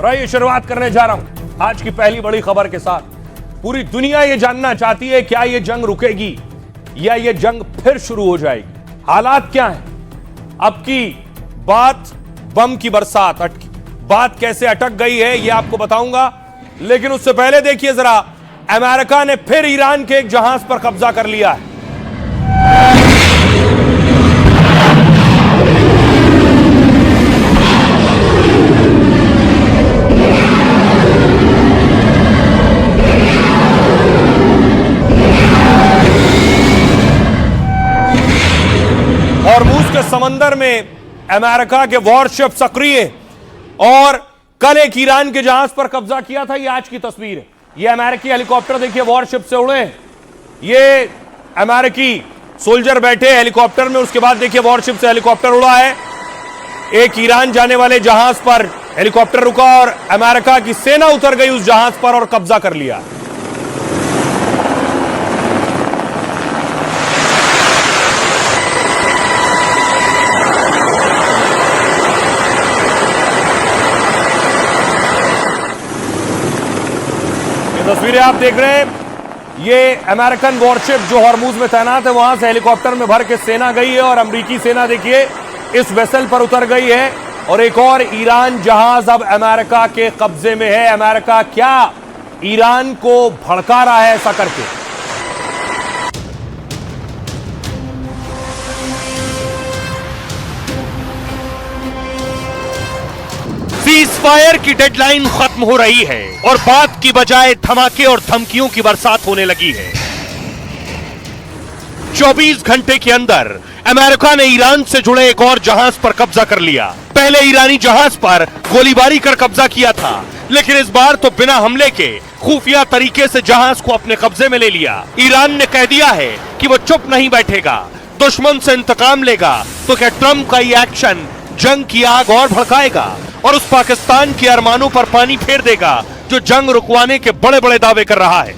और आइए शुरुआत करने जा रहा हूं आज की पहली बड़ी खबर के साथ। पूरी दुनिया यह जानना चाहती है क्या यह जंग रुकेगी या यह जंग फिर शुरू हो जाएगी। हालात क्या हैं? अब की बात बम की बरसात बात कैसे अटक गई है यह आपको बताऊंगा, लेकिन उससे पहले देखिए जरा, अमेरिका ने फिर ईरान के एक जहाज पर कब्जा कर लिया है। हॉर्मुज़ के समंदर में अमेरिका के वॉरशिप सक्रिय, और कल एक ईरान के जहाज पर कब्जा किया था। यह आज की तस्वीर है। यह अमेरिकी हेलीकॉप्टर देखिए वॉरशिप से उड़े, ये अमेरिकी सोल्जर बैठे हेलीकॉप्टर में, उसके बाद देखिए वॉरशिप से हेलीकॉप्टर उड़ा है। एक ईरान जाने वाले जहाज पर हेलीकॉप्टर रुका और अमेरिका की सेना उतर गई उस जहाज पर और कब्जा कर लिया। तस्वीरें आप देख रहे हैं, ये अमेरिकन वॉरशिप जो हॉर्मुज़ में तैनात है वहां से हेलीकॉप्टर में भर के सेना गई है और अमेरिकी सेना देखिए इस वेसल पर उतर गई है और एक और ईरान जहाज अब अमेरिका के कब्जे में है। अमेरिका क्या ईरान को भड़का रहा है ऐसा करके? सीज़फायर की डेडलाइन खत्म हो रही है और बात की बजाय धमाके और धमकियों की बरसात होने लगी है। 24 घंटे के अंदर अमेरिका ने ईरान से जुड़े एक और जहाज पर कब्जा कर लिया। पहले ईरानी जहाज पर गोलीबारी कर कब्जा किया था, लेकिन इस बार तो बिना हमले के खुफिया तरीके से जहाज को अपने कब्जे में ले लिया। ईरान ने कह दिया है कि वो चुप नहीं बैठेगा, दुश्मन से इंतकाम लेगा। तो क्या ट्रंप का ये एक्शन जंग की आग और भड़काएगा और उस पाकिस्तान के अरमानों पर पानी फेर देगा जो जंग रुकवाने के बड़े बड़े दावे कर रहा है?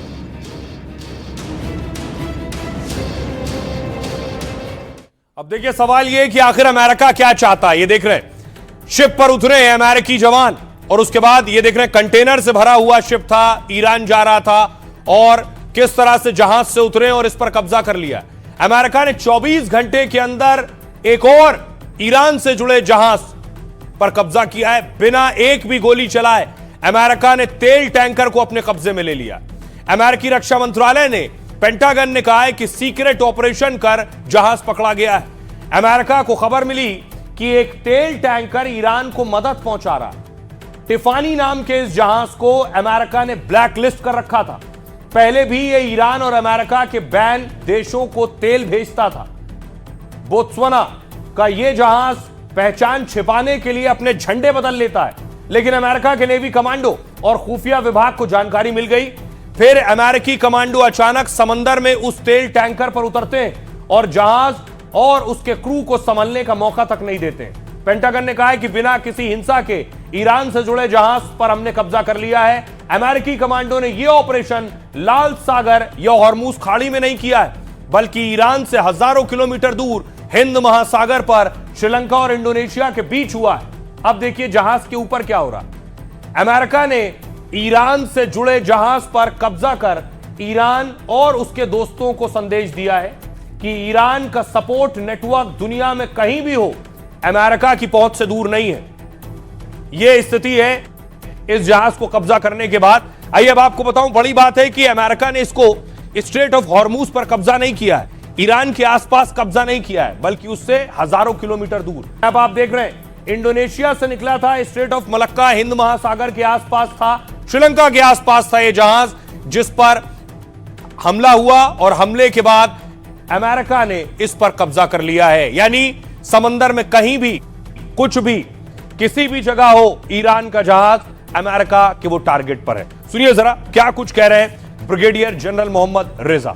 अब देखिए सवाल यह कि आखिर अमेरिका क्या चाहता है। ये देख रहे हैं शिप पर उतरे हैं अमेरिकी जवान और उसके बाद ये देख रहे हैं कंटेनर से भरा हुआ शिप था, ईरान जा रहा था और किस तरह से जहाज से उतरे और इस पर कब्जा कर लिया। अमेरिका ने 24 घंटे के अंदर एक और ईरान से जुड़े जहाज पर कब्जा किया है। बिना एक भी गोली चलाए अमेरिका ने तेल टैंकर को अपने कब्जे में ले लिया। अमेरिकी रक्षा मंत्रालय ने, पेंटागन ने कहा है कि सीक्रेट ऑपरेशन कर जहाज पकड़ा गया है। अमेरिका को खबर मिली कि एक तेल टैंकर ईरान को मदद पहुंचा रहा है। टिफानी नाम के इस जहाज को अमेरिका ने ब्लैक लिस्ट कर रखा था। पहले भी यह ईरान और अमेरिका के बैन देशों को तेल भेजता था। बोत्सवाना का यह जहाज पहचान छिपाने के लिए अपने झंडे बदल लेता है, लेकिन अमेरिका के नेवी कमांडो और खुफिया विभाग को जानकारी मिल गई। फिर अमेरिकी कमांडो अचानक समंदर में उस तेल टैंकर पर उतरते हैं और जहाज और उसके क्रू को संभलने का मौका तक नहीं देते। पेंटागन ने कहा है कि बिना किसी हिंसा के ईरान से जुड़े जहाज पर हमने कब्जा कर लिया है। अमेरिकी कमांडो ने यह ऑपरेशन लाल सागर या हॉर्मुज़ खाड़ी में नहीं किया है, बल्कि ईरान से हजारों किलोमीटर दूर हिंद महासागर पर श्रीलंका और इंडोनेशिया के बीच हुआ है। अब देखिए जहाज के ऊपर क्या हो रहा। अमेरिका ने ईरान से जुड़े जहाज पर कब्जा कर ईरान और उसके दोस्तों को संदेश दिया है कि ईरान का सपोर्ट नेटवर्क दुनिया में कहीं भी हो, अमेरिका की पहुंच से दूर नहीं है। यह स्थिति है इस जहाज को कब्जा करने के बाद। आइए अब आपको बताऊं, बड़ी बात है कि अमेरिका ने इसको स्ट्रेट ऑफ हॉर्मुज़ पर कब्जा नहीं किया है, ईरान के आसपास कब्जा नहीं किया है, बल्कि उससे हजारों किलोमीटर दूर। अब आप देख रहे हैं इंडोनेशिया से निकला था, स्ट्रेट ऑफ मलक्का हिंद महासागर के आसपास था, श्रीलंका के आसपास था यह जहाज जिस पर हमला हुआ और हमले के बाद अमेरिका ने इस पर कब्जा कर लिया है। यानी समंदर में कहीं भी कुछ भी किसी भी जगह हो, ईरान का जहाज अमेरिका के वो टारगेट पर है। सुनिए जरा क्या कुछ कह रहे हैं ब्रिगेडियर जनरल मोहम्मद रेजा।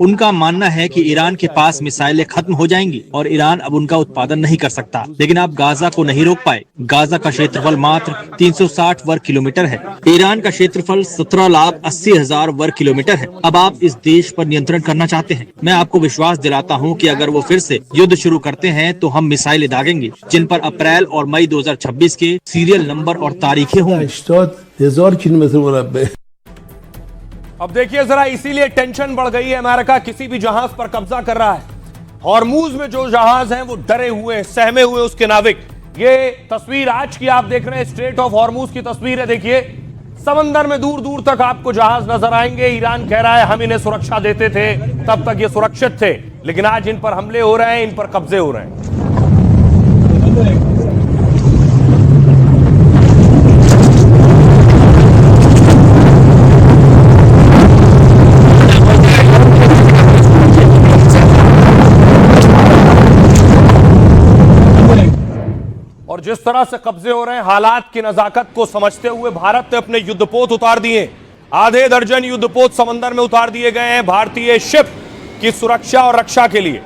उनका मानना है कि ईरान के पास मिसाइलें खत्म हो जाएंगी और ईरान अब उनका उत्पादन नहीं कर सकता। लेकिन आप गाजा को नहीं रोक पाए। गाजा का क्षेत्रफल मात्र 360 वर्ग किलोमीटर है। ईरान का क्षेत्रफल 17,80,000 वर्ग किलोमीटर है। अब आप इस देश पर नियंत्रण करना चाहते हैं। मैं आपको विश्वास दिलाता हूँ कि अगर वो फिर से युद्ध शुरू करते हैं तो हम मिसाइलें दागेंगे, जिन पर अप्रैल और मई 2026 के सीरियल नंबर और तारीखें होंगी। 80,000 किलोमीटर मुरब्बे। अब देखिए जरा, इसीलिए टेंशन बढ़ गई है। अमेरिका किसी भी जहाज पर कब्जा कर रहा है। हॉर्मूज में जो जहाज हैं वो डरे हुए, सहमे हुए उसके नाविक। ये तस्वीर आज की आप देख रहे हैं, स्ट्रेट ऑफ हॉर्मूज की तस्वीर है। देखिए समंदर में दूर दूर तक आपको जहाज नजर आएंगे। ईरान कह रहा है हम इन्हें सुरक्षा देते थे, तब तक ये सुरक्षित थे, लेकिन आज इन पर हमले हो रहे हैं, इन पर कब्जे हो रहे हैं। और जिस तरह से कब्जे हो रहे हैं, हालात की नजाकत को समझते हुए भारत ने अपने युद्धपोत उतार दिए। आधे दर्जन युद्धपोत समंदर में उतार दिए गए हैं भारतीय शिप की सुरक्षा और रक्षा के लिए।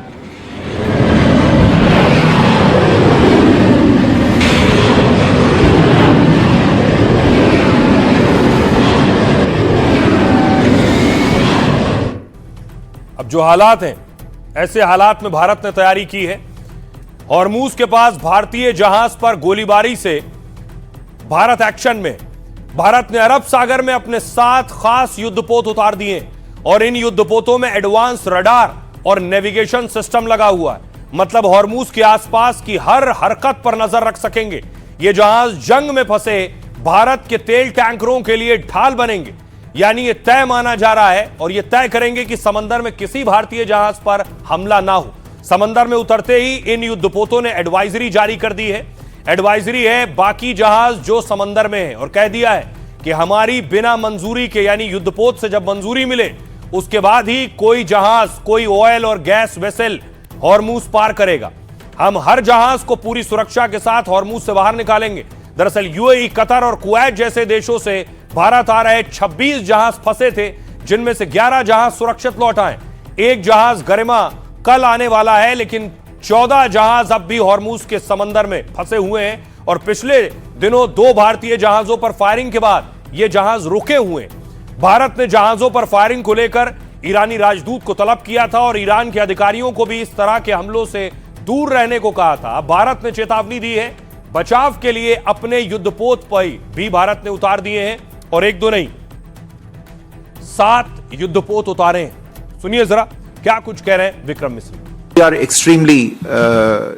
अब जो हालात हैं, ऐसे हालात में भारत ने तैयारी की है। हॉर्मूज के पास भारतीय जहाज पर गोलीबारी से भारत एक्शन में। भारत ने अरब सागर में अपने 7 खास युद्धपोत उतार दिए और इन युद्धपोतों में एडवांस रडार और नेविगेशन सिस्टम लगा हुआ है। मतलब हॉर्मूज के आसपास की हर हरकत पर नजर रख सकेंगे। ये जहाज जंग में फंसे भारत के तेल टैंकरों के लिए ढाल बनेंगे। यानी ये तय माना जा रहा है और ये तय करेंगे कि समंदर में किसी भारतीय जहाज पर हमला ना हो। समंदर में उतरते ही इन युद्धपोतों ने एडवाइजरी जारी कर दी है। एडवाइजरी है बाकी जहाज जो समंदर में है, और कह दिया है कि हमारी बिना मंजूरी के, यानी युद्धपोत से जब मंजूरी मिले उसके बाद ही कोई जहाज, कोई ऑयल और गैस वेसल हॉर्मूज पार करेगा। हम हर जहाज को पूरी सुरक्षा के साथ हॉर्मूज से बाहर निकालेंगे। दरअसल यूएई, कतर और कुवैत जैसे देशों से भारत आ रहे 26 जहाज फंसे थे, जिनमें से 11 जहाज सुरक्षित लौट आए। एक जहाज गरिमा कल आने वाला है, लेकिन 14 जहाज अब भी हॉर्मूज के समंदर में फंसे हुए हैं। और पिछले दिनों 2 भारतीय जहाजों पर फायरिंग के बाद ये जहाज रुके हुए हैं। भारत ने जहाजों पर फायरिंग को लेकर ईरानी राजदूत को तलब किया था और ईरान के अधिकारियों को भी इस तरह के हमलों से दूर रहने को कहा था। अब भारत ने चेतावनी दी है। बचाव के लिए अपने युद्धपोत पर भी भारत ने उतार दिए हैं, और 1-2 नहीं, 7 युद्धपोत उतारे हैं। सुनिए जरा क्या कुछ कह रहे हैं विक्रम मिश्र।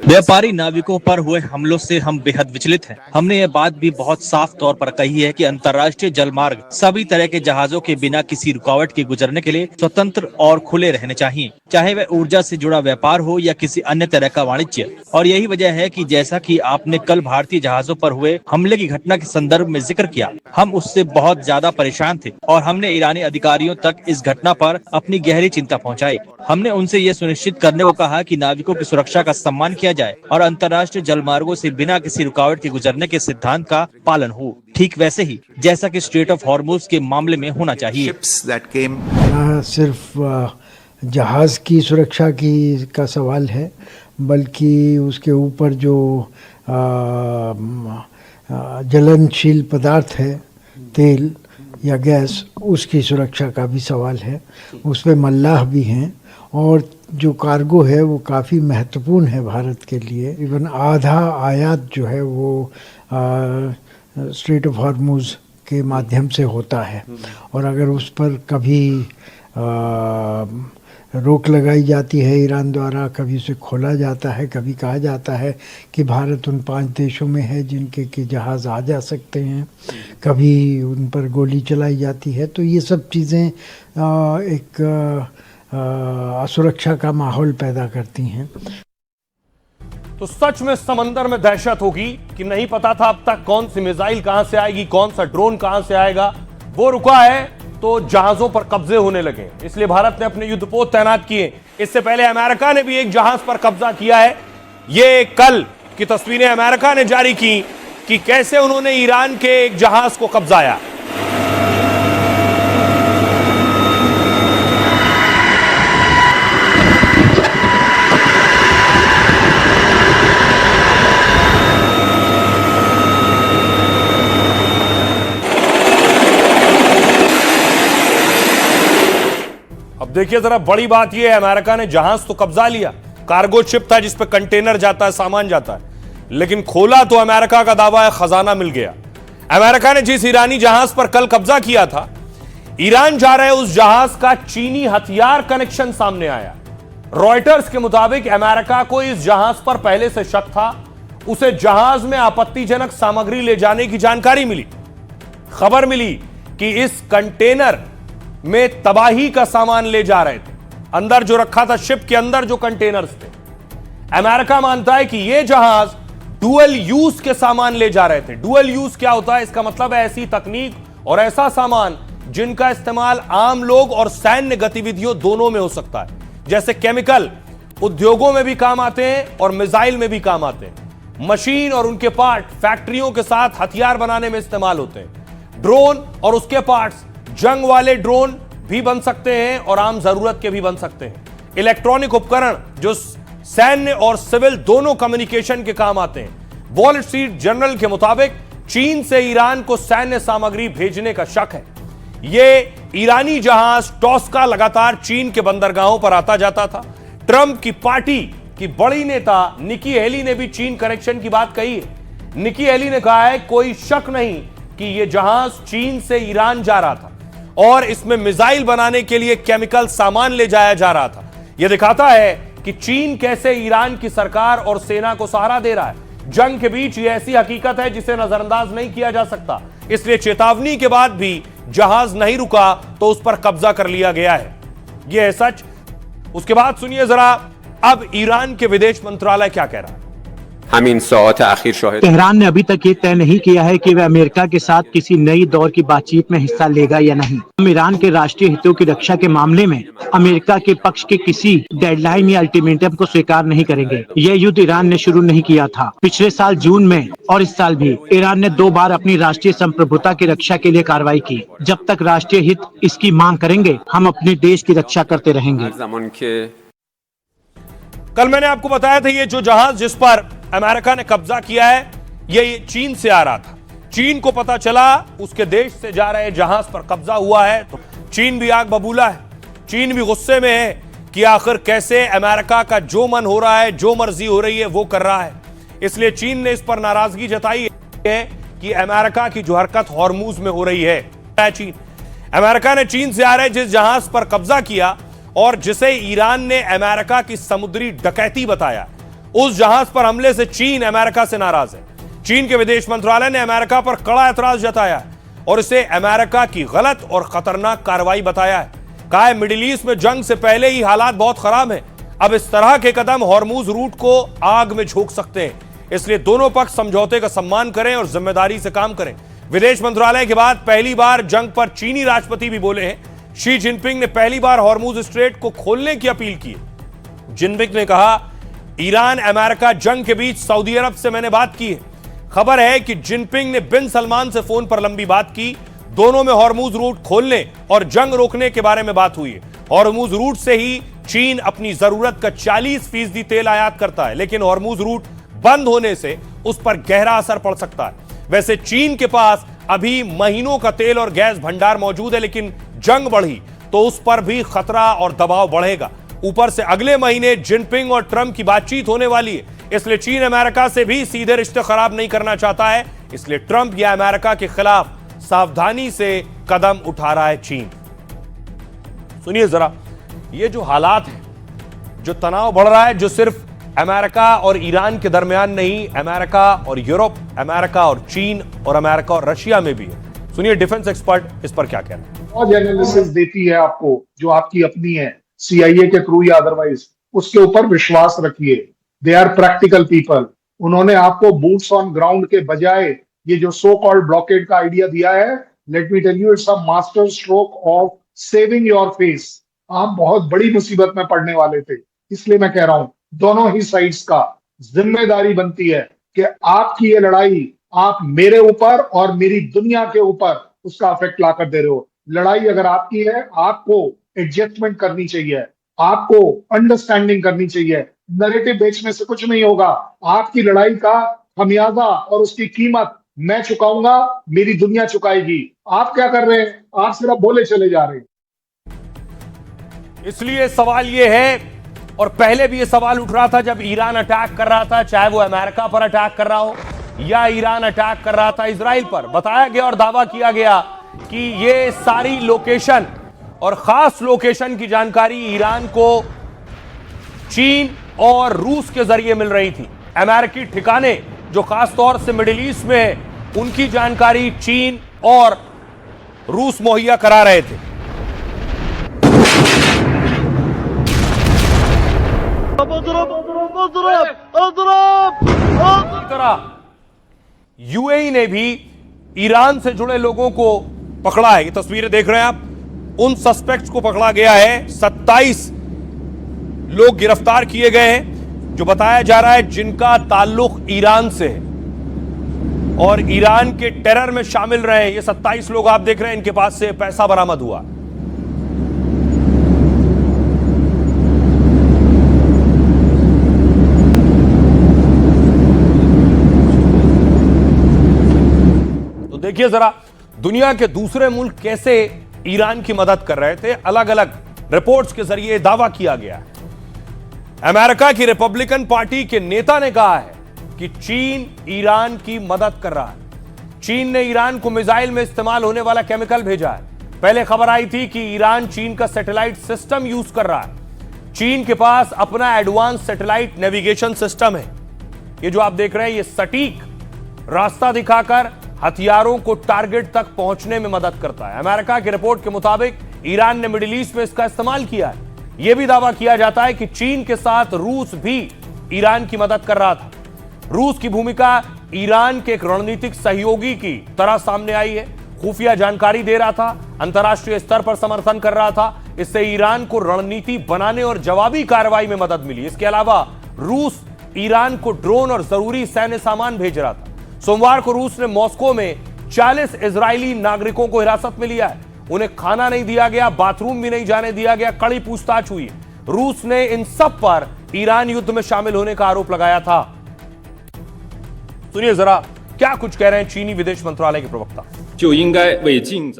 व्यापारी नाविकों पर हुए हमलों से हम बेहद विचलित हैं। हमने ये बात भी बहुत साफ तौर पर कही है कि अंतर्राष्ट्रीय जलमार्ग सभी तरह के जहाजों के बिना किसी रुकावट के गुजरने के लिए स्वतंत्र और खुले रहने चाहिए, चाहे वह ऊर्जा से जुड़ा व्यापार हो या किसी अन्य तरह का वाणिज्य। और यही वजह है कि जैसा कि आपने कल भारतीय जहाजों पर हुए हमले की घटना के संदर्भ में जिक्र किया, हम उससे बहुत ज्यादा परेशान थे और हमने ईरानी अधिकारियों तक इस घटना पर अपनी गहरी चिंता पहुंचाई। हमने उनसे ये सुनिश्चित करने को कहा कि नाविकों की सुरक्षा का सम्मान किया जाए और अंतर्राष्ट्रीय जलमार्गों से बिना किसी रुकावट के गुजरने के सिद्धांत का पालन हो, ठीक वैसे ही जैसा कि स्ट्रेट ऑफ हॉर्मूज के मामले में होना चाहिए। न सिर्फ जहाज की सुरक्षा का सवाल है, बल्कि उसके ऊपर जो ज्वलनशील पदार्थ है, तेल या गैस, उसकी सुरक्षा का भी सवाल है। उसमें मल्लाह भी हैं और जो कार्गो है वो काफ़ी महत्वपूर्ण है भारत के लिए। इवन आधा आयात जो है वो स्ट्रेट ऑफ हॉर्मूज के माध्यम से होता है, और अगर उस पर कभी रोक लगाई जाती है ईरान द्वारा, कभी उसे खोला जाता है, कभी कहा जाता है कि भारत उन 5 देशों में है जिनके कि जहाज़ आ जा सकते हैं, कभी उन पर गोली चलाई जाती है, तो ये सब चीज़ें एक असुरक्षा का माहौल पैदा करती हैं। तो सच में समंदर में दहशत होगी कि नहीं पता था अब तक कौन सी मिसाइल कहां से आएगी, कौन सा ड्रोन कहां से आएगा। वो रुका है तो जहाजों पर कब्जे होने लगे, इसलिए भारत ने अपने युद्धपोत तैनात किए। इससे पहले अमेरिका ने भी एक जहाज पर कब्जा किया है। ये कल की तस्वीरें अमेरिका ने जारी की। कि कैसे उन्होंने ईरान के एक जहाज को कब्जाया। अब देखिए जरा, बड़ी बात यह है, अमेरिका ने जहाज तो कब्जा लिया, कार्गो शिप था जिस पे कंटेनर जाता है, सामान जाता है, लेकिन खोला तो अमेरिका का दावा है खजाना मिल गया। अमेरिका ने जिस ईरानी जहाज पर कल कब्जा किया था, ईरान जा रहे उस जहाज का चीनी हथियार कनेक्शन सामने आया। रॉयटर्स के मुताबिक अमेरिका को इस जहाज पर पहले से शक था, उसे जहाज में आपत्तिजनक सामग्री ले जाने की जानकारी मिली। खबर मिली कि इस कंटेनर में तबाही का सामान ले जा रहे थे, अंदर जो रखा था शिप के अंदर जो कंटेनर्स थे। अमेरिका मानता है कि यह जहाज डुअल यूज के सामान ले जा रहे थे। डुअल यूज क्या होता है? इसका मतलब है ऐसी तकनीक और ऐसा सामान जिनका इस्तेमाल आम लोग और सैन्य गतिविधियों दोनों में हो सकता है। जैसे केमिकल उद्योगों में भी काम आते हैं और मिसाइल में भी काम आते हैं। मशीन और उनके पार्ट फैक्ट्रियों के साथ हथियार बनाने में इस्तेमाल होते हैं। ड्रोन और उसके पार्ट्स जंग वाले ड्रोन भी बन सकते हैं और आम जरूरत के भी बन सकते हैं। इलेक्ट्रॉनिक उपकरण जो सैन्य और सिविल दोनों कम्युनिकेशन के काम आते हैं। वॉल स्ट्रीट जर्नल के मुताबिक चीन से ईरान को सैन्य सामग्री भेजने का शक है। यह ईरानी जहाज टॉस्का लगातार चीन के बंदरगाहों पर आता जाता था। ट्रंप की पार्टी की बड़ी नेता निकी हेली ने भी चीन कनेक्शन की बात कही है। निकी हेली ने कहा है कोई शक नहीं कि यह जहाज चीन से ईरान जा रहा था और इसमें मिसाइल बनाने के लिए केमिकल सामान ले जाया जा रहा था। यह दिखाता है कि चीन कैसे ईरान की सरकार और सेना को सहारा दे रहा है। जंग के बीच यह ऐसी हकीकत है जिसे नजरअंदाज नहीं किया जा सकता। इसलिए चेतावनी के बाद भी जहाज नहीं रुका तो उस पर कब्जा कर लिया गया है। यह है सच। उसके बाद सुनिए जरा, अब ईरान के विदेश मंत्रालय क्या कह रहा है। हमइन सात आखिर शाहिद तेहरान ने अभी तक ये तय नहीं किया है कि वह अमेरिका के साथ किसी नई दौर की बातचीत में हिस्सा लेगा या नहीं। हम ईरान के राष्ट्रीय हितों की रक्षा के मामले में अमेरिका के पक्ष के किसी डेडलाइन या अल्टीमेटम को स्वीकार नहीं करेंगे। यह युद्ध ईरान ने शुरू नहीं किया था। पिछले साल जून में और इस साल भी ईरान ने 2 बार अपनी राष्ट्रीय संप्रभुता की रक्षा के लिए कार्रवाई की। जब तक राष्ट्रीय हित इसकी मांग करेंगे, हम अपने देश की रक्षा करते रहेंगे। कल मैंने आपको बताया था, ये जो जहाज जिस पर अमेरिका ने कब्जा किया है, ये चीन से आ रहा था। चीन को पता चला उसके देश से जा रहे जहाज पर कब्जा हुआ है तो चीन भी आग बबूला है। चीन भी गुस्से में है कि आखिर कैसे अमेरिका का जो मन हो रहा है, जो मर्जी हो रही है वो कर रहा है। इसलिए चीन ने इस पर नाराजगी जताई है कि अमेरिका की जो हरकत हॉर्मूज में हो रही है। चीन अमेरिका ने चीन से आ रहे जिस जहाज पर कब्जा किया और जिसे ईरान ने अमेरिका की समुद्री डकैती बताया, उस जहाज पर हमले से चीन अमेरिका से नाराज है। चीन के विदेश मंत्रालय ने अमेरिका पर कड़ा एतराज जताया है और इसे अमेरिका की गलत और खतरनाक कार्रवाई बताया है। कहा है मिडिल ईस्ट में जंग से पहले ही हालात बहुत खराब हैं। अब इस तरह के कदम हॉर्मूज रूट को आग में झोंक सकते हैं। इसलिए दोनों पक्ष समझौते का सम्मान करें और जिम्मेदारी से काम करें। विदेश मंत्रालय के बाद पहली बार जंग पर चीनी राष्ट्रपति भी बोले हैं। शी जिनपिंग ने पहली बार हॉर्मूज स्ट्रेट को खोलने की अपील की। जिनपिंग ने कहा, ईरान अमेरिका जंग के बीच सऊदी अरब से मैंने बात की है। खबर है कि जिनपिंग ने बिन सलमान से फोन पर लंबी बात की। दोनों में हॉर्मूज रूट खोलने और जंग रोकने के बारे में बात हुई है। हॉर्मूज रूट से ही चीन अपनी जरूरत का 40% तेल आयात करता है, लेकिन हॉर्मूज रूट बंद होने से उस पर गहरा असर पड़ सकता है। वैसे चीन के पास अभी महीनों का तेल और गैस भंडार मौजूद है, लेकिन जंग बढ़ी तो उस पर भी खतरा और दबाव बढ़ेगा। ऊपर से अगले महीने जिनपिंग और ट्रंप की बातचीत होने वाली है, इसलिए चीन अमेरिका से भी सीधे रिश्ते खराब नहीं करना चाहता है। इसलिए ट्रंप या अमेरिका के खिलाफ सावधानी से कदम उठा रहा है चीन। सुनिए जरा, ये जो हालात है, जो तनाव बढ़ रहा है, जो सिर्फ अमेरिका और ईरान के दरमियान नहीं, अमेरिका और यूरोप, अमेरिका और चीन और अमेरिका और रशिया में भी है। सुनिए डिफेंस एक्सपर्ट इस पर क्या कह रहे हैं। और एनालिसिस देती है आपको जो आपकी अपनी है, CIA के थ्रू या अदरवाइज, उसके ऊपर विश्वास रखिए। They are practical people. उन्होंने आपको बूट्स ऑन ग्राउंड के बजाय ये जो सो कॉल्ड ब्लॉकेड का आइडिया दिया है, let me tell you, it's a masterstroke of saving your face. आप बहुत बड़ी मुसीबत में पड़ने वाले थे। इसलिए मैं कह रहा हूं दोनों ही साइड्स का जिम्मेदारी बनती है कि आपकी ये लड़ाई आप मेरे ऊपर और मेरी दुनिया के ऊपर उसका इफेक्ट ला कर दे रहे हो। लड़ाई अगर आपकी है, आपको एडजस्टमेंट करनी चाहिए, आपको अंडरस्टैंडिंग करनी चाहिए। नैरेटिव बेचने से कुछ नहीं होगा। आपकी लड़ाई का खमियाजा और उसकी कीमत मैं चुकाऊंगा, मेरी दुनिया चुकाएगी। आप क्या कर रहे हैं? आप सिर्फ बोले चले जा रहे हैं। इसलिए सवाल यह है, और पहले भी यह सवाल उठ रहा था जब ईरान अटैक कर रहा था, चाहे वो अमेरिका पर अटैक कर रहा हो या ईरान अटैक कर रहा था इजराइल पर, बताया गया और दावा किया गया कि ये सारी लोकेशन और खास लोकेशन की जानकारी ईरान को चीन और रूस के जरिए मिल रही थी। अमेरिकी ठिकाने जो खास तौर से मिडिल ईस्ट में है, उनकी जानकारी चीन और रूस मुहैया करा रहे थे। इसी तरह यूएई ने भी ईरान से जुड़े लोगों को पकड़ा है। ये तस्वीरें देख रहे हैं आप, उन सस्पेक्ट्स को पकड़ा गया है। 27 लोग गिरफ्तार किए गए हैं जो बताया जा रहा है जिनका ताल्लुक ईरान से है और ईरान के टेरर में शामिल रहे। ये 27 लोग आप देख रहे हैं, इनके पास से पैसा बरामद हुआ। तो देखिए जरा दुनिया के दूसरे मुल्क कैसे ईरान की मदद कर रहे थे। अलग अलग रिपोर्ट्स के जरिए दावा किया गया है। अमेरिका की रिपब्लिकन पार्टी के नेता ने कहा है कि चीन ईरान की मदद कर रहा है। चीन ने ईरान को मिसाइल में इस्तेमाल होने वाला केमिकल भेजा है। पहले खबर आई थी कि ईरान चीन का सैटेलाइट सिस्टम यूज कर रहा है। चीन के पास अपना एडवांस सैटेलाइट नेविगेशन सिस्टम है। ये जो आप देख रहे हैं, ये सटीक रास्ता दिखाकर हथियारों को टारगेट तक पहुंचने में मदद करता है। अमेरिका की रिपोर्ट के मुताबिक ईरान ने मिडिल ईस्ट में इसका इस्तेमाल किया है। यह भी दावा किया जाता है कि चीन के साथ रूस भी ईरान की मदद कर रहा था। रूस की भूमिका ईरान के एक रणनीतिक सहयोगी की तरह सामने आई है। खुफिया जानकारी दे रहा था, अंतर्राष्ट्रीय स्तर पर समर्थन कर रहा था। इससे ईरान को रणनीति बनाने और जवाबी कार्रवाई में मदद मिली। इसके अलावा रूस ईरान को ड्रोन और जरूरी सैन्य सामान भेज रहा था। सोमवार को रूस ने मॉस्को में 40 इजरायली नागरिकों को हिरासत में लिया है। उन्हें खाना नहीं दिया गया, बाथरूम भी नहीं जाने दिया गया, कड़ी पूछताछ हुई है। रूस ने इन सब पर ईरान युद्ध में शामिल होने का आरोप लगाया था। सुनिए जरा क्या कुछ कह रहे हैं चीनी विदेश मंत्रालय के प्रवक्ता।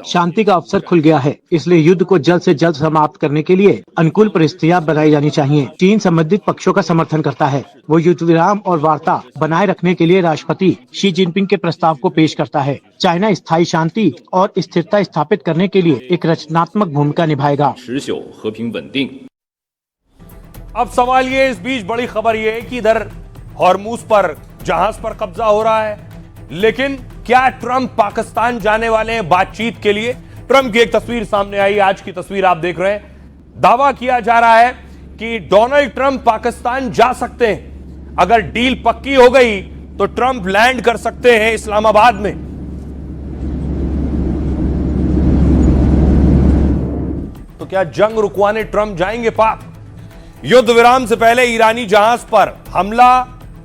शांति का अवसर खुल गया है, इसलिए युद्ध को जल्द से जल्द समाप्त करने के लिए अनुकूल परिस्थितियां बनाई जानी चाहिए। चीन संबंधित पक्षों का समर्थन करता है। वो युद्ध विराम और वार्ता बनाए रखने के लिए राष्ट्रपति शी जिनपिंग के प्रस्ताव को पेश करता है। चाइना स्थायी शांति और स्थिरता स्थापित करने के लिए एक रचनात्मक भूमिका निभाएगा। अब सवाल ये, इस बीच बड़ी खबर ये है कि इधर हॉर्मूज पर जहाज पर कब्जा हो रहा है, लेकिन क्या ट्रंप पाकिस्तान जाने वाले हैं बातचीत के लिए? ट्रंप की एक तस्वीर सामने आई, आज की तस्वीर आप देख रहे हैं। दावा किया जा रहा है कि डोनाल्ड ट्रंप पाकिस्तान जा सकते हैं। अगर डील पक्की हो गई तो ट्रंप लैंड कर सकते हैं इस्लामाबाद में। तो क्या जंग रुकवाने ट्रंप जाएंगे पाक? युद्ध विराम से पहले ईरानी जहाज पर हमला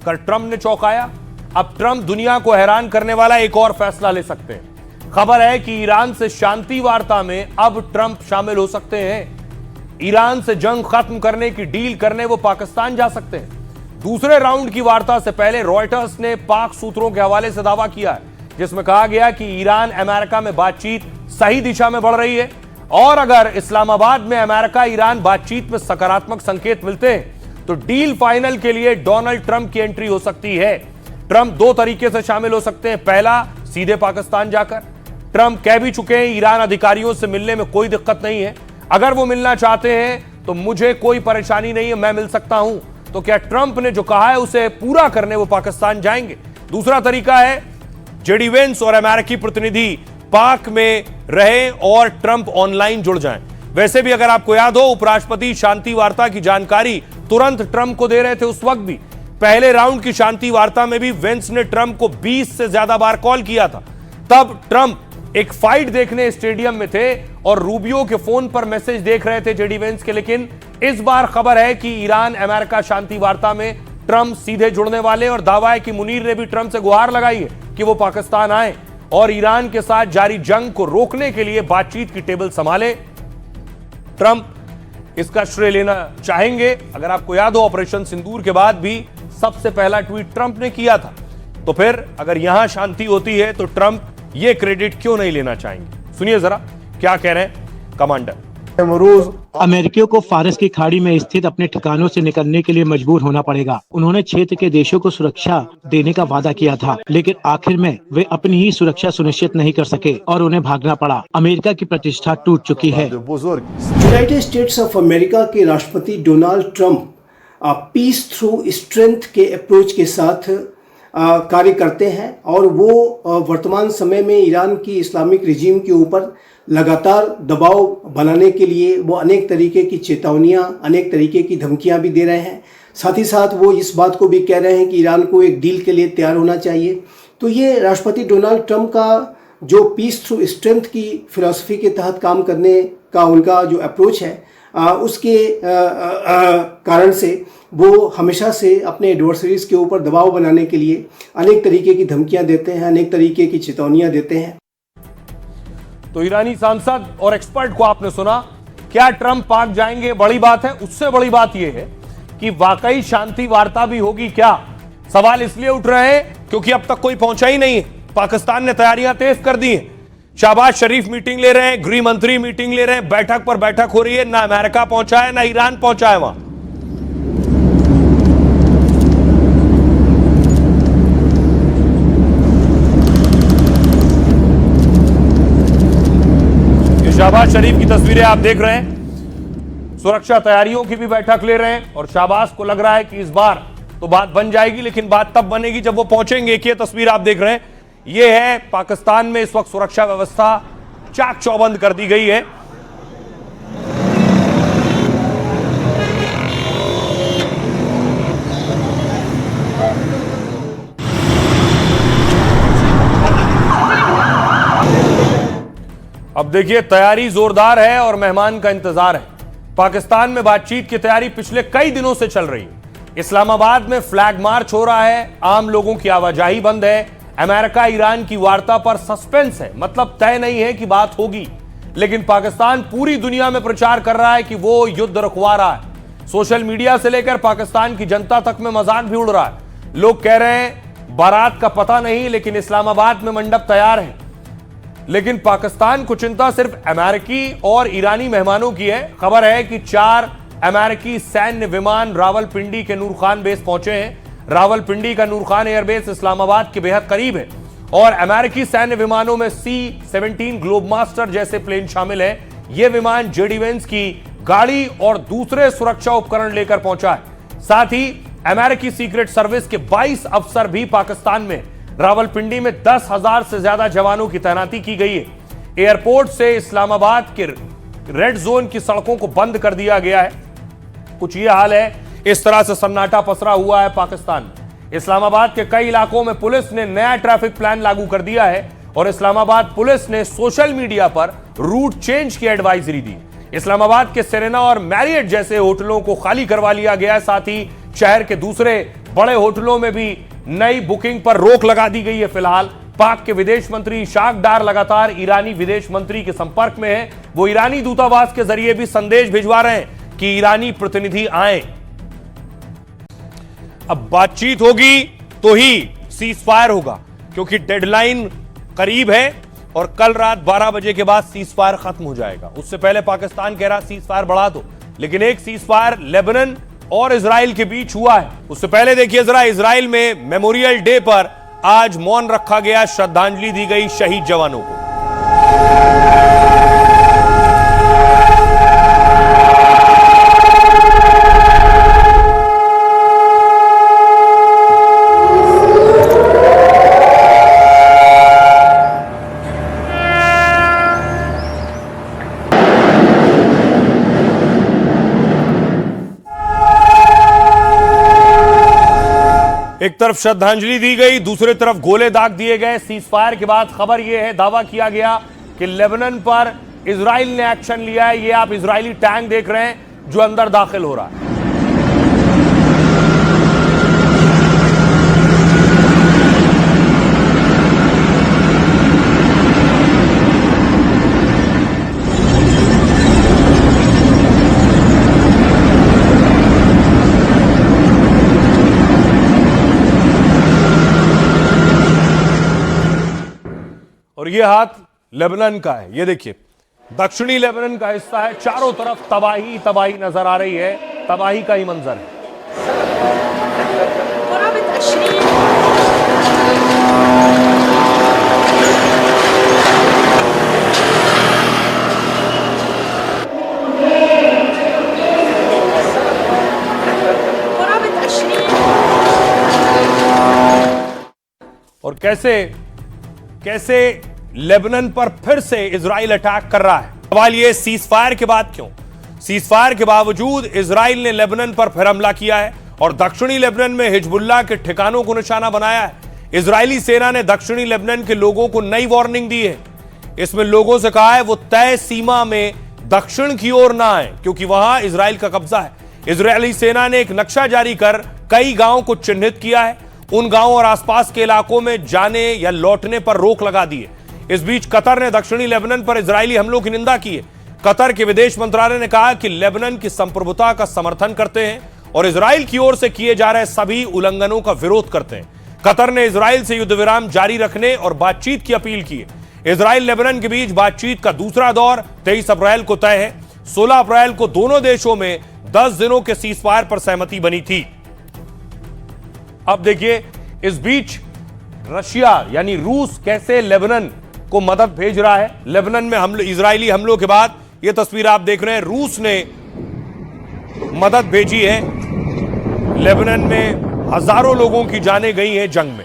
कर ट्रंप ने चौंकाया। अब ट्रंप दुनिया को हैरान करने वाला एक और फैसला ले सकते हैं। खबर है कि ईरान से शांति वार्ता में अब ट्रंप शामिल हो सकते हैं। ईरान से जंग खत्म करने की डील करने वो पाकिस्तान जा सकते हैं। दूसरे राउंड की वार्ता से पहले रॉयटर्स ने पाक सूत्रों के हवाले से दावा किया है, जिसमें कहा गया कि ईरान अमेरिका में बातचीत सही दिशा में बढ़ रही है और अगर इस्लामाबाद में अमेरिका ईरान बातचीत में सकारात्मक संकेत मिलते हैं तो डील फाइनल के लिए डोनाल्ड ट्रंप की एंट्री हो सकती है। ट्रंप दो तरीके से शामिल हो सकते हैं। पहला, सीधे पाकिस्तान जाकर। ट्रंप कह भी चुके हैं ईरान अधिकारियों से मिलने में कोई दिक्कत नहीं है। अगर वो मिलना चाहते हैं तो मुझे कोई परेशानी नहीं है, मैं मिल सकता हूं। तो क्या ट्रंप ने जो कहा है उसे पूरा करने वो पाकिस्तान जाएंगे? दूसरा तरीका है, जेडी वेंस और अमेरिकी प्रतिनिधि पाक में रहे और ट्रंप ऑनलाइन जुड़ जाएं। वैसे भी अगर आपको याद हो, उपराष्ट्रपति शांति वार्ता की जानकारी तुरंत ट्रंप को दे रहे थे। उस वक्त भी पहले राउंड की शांति वार्ता में भी वेंस ने ट्रंप को 20 से ज्यादा बार कॉल किया था। तब ट्रंप एक फाइट देखने स्टेडियम में थे और रूबियो के फोन पर मैसेज देख रहे थे जेडी वेंस के। लेकिन इस बार खबर है कि ईरान अमेरिका शांति वार्ता में ट्रंप सीधे जुड़ने वाले और दावा है कि मुनीर ने भी ट्रंप से गुहार लगाई है कि वो पाकिस्तान आए और ईरान के साथ जारी जंग को रोकने के लिए बातचीत की टेबल संभाले। ट्रंप इसका श्रेय लेना चाहेंगे। अगर आपको याद हो, ऑपरेशन सिंदूर के बाद भी सबसे पहला ट्वीट ट्रंप ने किया था, तो फिर अगर यहां शांति होती है तो ट्रंप ये क्रेडिट क्यों नहीं लेना चाहेंगे? सुनिए जरा क्या कह रहे हैं कमांडर। अमेरिकियों को फारस की खाड़ी में स्थित अपने ठिकानों से निकलने के लिए मजबूर होना पड़ेगा। उन्होंने क्षेत्र के देशों को सुरक्षा देने का वादा किया था, लेकिन आखिर में वे अपनी ही सुरक्षा सुनिश्चित नहीं कर सके और उन्हें भागना पड़ा। अमेरिका की प्रतिष्ठा टूट चुकी है। यूनाइटेड स्टेट्स ऑफ अमेरिका के राष्ट्रपति Donald Trump peace through strength के अप्रोच के साथ कार्य करते हैं और वो वर्तमान समय में ईरान की इस्लामिक रिजीम के ऊपर लगातार दबाव बनाने के लिए वो अनेक तरीके की चेतावनियां, अनेक तरीके की धमकियां भी दे रहे हैं। साथ ही साथ वो इस बात को भी कह रहे हैं कि ईरान को एक डील के लिए तैयार होना चाहिए। तो ये राष्ट्रपति डोनाल्ड ट्रंप का जो पीस थ्रू स्ट्रेंथ की फिलॉसफी के तहत काम करने का उनका जो अप्रोच है, उसके कारण से वो हमेशा से अपने एडवर्सरीज के ऊपर दबाव बनाने के लिए अनेक तरीके की धमकियां देते हैं, अनेक तरीके की चेतावनियां देते हैं। तो ईरानी सांसद और एक्सपर्ट को आपने सुना। क्या ट्रंप पाक जाएंगे? बड़ी बात है। उससे बड़ी बात यह है कि वाकई शांति वार्ता भी होगी क्या? सवाल इसलिए उठ रहे हैं क्योंकि अब तक कोई पहुंचा ही नहीं है। पाकिस्तान ने तैयारियां तेज कर दी हैं। शहबाज शरीफ मीटिंग ले रहे हैं, गृह मंत्री मीटिंग ले रहे हैं, बैठक पर बैठक हो रही है। ना अमेरिका पहुंचा है, ना ईरान पहुंचा है वहां। शहबाज शरीफ की तस्वीरें आप देख रहे हैं। सुरक्षा तैयारियों की भी बैठक ले रहे हैं और शहबाज को लग रहा है कि इस बार तो बात बन जाएगी, लेकिन बात तब बनेगी जब वो पहुंचेंगे। कि ये तस्वीर आप देख रहे हैं, ये है पाकिस्तान में इस वक्त सुरक्षा व्यवस्था चाक चौबंद कर दी गई है। अब देखिए, तैयारी जोरदार है और मेहमान का इंतजार है। पाकिस्तान में बातचीत की तैयारी पिछले कई दिनों से चल रही है। इस्लामाबाद में फ्लैग मार्च हो रहा है, आम लोगों की आवाजाही बंद है। अमेरिका ईरान की वार्ता पर सस्पेंस है, मतलब तय नहीं है कि बात होगी, लेकिन पाकिस्तान पूरी दुनिया में प्रचार कर रहा है कि वो युद्ध रुकवा रहा है। सोशल मीडिया से लेकर पाकिस्तान की जनता तक में मजाक भी उड़ रहा है। लोग कह रहे हैं बारात का पता नहीं, लेकिन इस्लामाबाद में मंडप तैयार है। लेकिन पाकिस्तान को चिंता सिर्फ अमेरिकी और ईरानी मेहमानों की है। खबर है कि 4 अमेरिकी सैन्य विमान रावलपिंडी के नूर खान बेस पहुंचे हैं। रावलपिंडी का नूर खान एयरबेस इस्लामाबाद के बेहद करीब है और अमेरिकी सैन्य विमानों में C-17 ग्लोबमास्टर जैसे प्लेन शामिल हैं। यह विमान जे डी वेंस की गाड़ी और दूसरे सुरक्षा उपकरण लेकर पहुंचा है। साथ ही अमेरिकी सीक्रेट सर्विस के 22 अफसर भी पाकिस्तान में। रावलपिंडी में 10,000 से ज्यादा जवानों की तैनाती की गई है। एयरपोर्ट से इस्लामाबाद के रेड जोन की सड़कों को बंद कर दिया गया है। कुछ ये हाल है। इस तरह से सन्नाटा पसरा हुआ है पाकिस्तान में। इस्लामाबाद के कई इलाकों में पुलिस ने नया ट्रैफिक प्लान लागू कर दिया है और इस्लामाबाद पुलिस ने सोशल मीडिया पर रूट चेंज की एडवाइजरी दी। इस्लामाबाद के सेरेना और मैरियट जैसे होटलों को खाली करवा लिया गया है। साथ ही शहर के दूसरे बड़े होटलों में भी नई बुकिंग पर रोक लगा दी गई है। फिलहाल पाक के विदेश मंत्री इशाक डार लगातार ईरानी विदेश मंत्री के संपर्क में है। वो ईरानी दूतावास के जरिए भी संदेश भिजवा रहे हैं कि ईरानी प्रतिनिधि आए। अब बातचीत होगी तो ही सीज फायर होगा, क्योंकि डेडलाइन करीब है और कल रात 12 बजे के बाद सीज फायर खत्म हो जाएगा। उससे पहले पाकिस्तान कह रहा सीज फायर बढ़ा दो, लेकिन एक सीज फायर लेबनान और इजराइल के बीच हुआ है। उससे पहले देखिए जरा, इजराइल में मेमोरियल डे पर आज मौन रखा गया, श्रद्धांजलि दी गई शहीद जवानों को। एक तरफ श्रद्धांजलि दी गई, दूसरी तरफ गोले दाग दिए गए। सीज फायर के बाद खबर यह है, दावा किया गया कि लेबनान पर इजराइल ने एक्शन लिया है। ये आप इजरायली टैंक देख रहे हैं जो अंदर दाखिल हो रहा है। ये हाथ लेबनान का है, ये देखिए दक्षिणी लेबनान का हिस्सा है, चारों तरफ तबाही तबाही नजर आ रही है, तबाही का ही मंजर है। और कैसे कैसे लेबनान पर फिर से इजराइल अटैक कर रहा है। सवाल ये, सीज फायर के बाद क्यों? सीज फायर के बावजूद इजराइल ने लेबनान पर फिर हमला किया है और दक्षिणी लेबनान में हिजबुल्लाह के ठिकानों को निशाना बनाया है। इजरायली सेना ने दक्षिणी लेबनान के लोगों को नई वार्निंग दी है। इसमें लोगों से कहा है वो तय सीमा में दक्षिण की ओर ना आए क्योंकि वहां इजराइल का कब्जा है। इजरायली सेना ने एक नक्शा जारी कर कई गांवों को चिन्हित किया है। उन गांवों और आसपास के इलाकों में जाने या लौटने पर रोक लगा दी है। इस बीच कतर ने दक्षिणी लेबनान पर इजरायली हमलों की निंदा की है। कतर के विदेश मंत्रालय ने कहा कि लेबनान की संप्रभुता का समर्थन करते हैं और इजराइल की ओर से किए जा रहे सभी उल्लंघनों का विरोध करते हैं। कतर ने इजराइल से युद्ध विराम जारी रखने और बातचीत की अपील की है। इजराइल लेबनान के बीच बातचीत का दूसरा दौर 23 अप्रैल को तय है। 16 अप्रैल को दोनों देशों में 10 दिनों के सीजफायर पर सहमति बनी थी। अब देखिए इस बीच रशिया यानी रूस कैसे लेबनान को मदद भेज रहा है। लेबनान में इजरायली हमलों के बाद यह तस्वीर आप देख रहे हैं, रूस ने मदद भेजी है। लेबनान में हजारों लोगों की जानें गई हैं जंग में।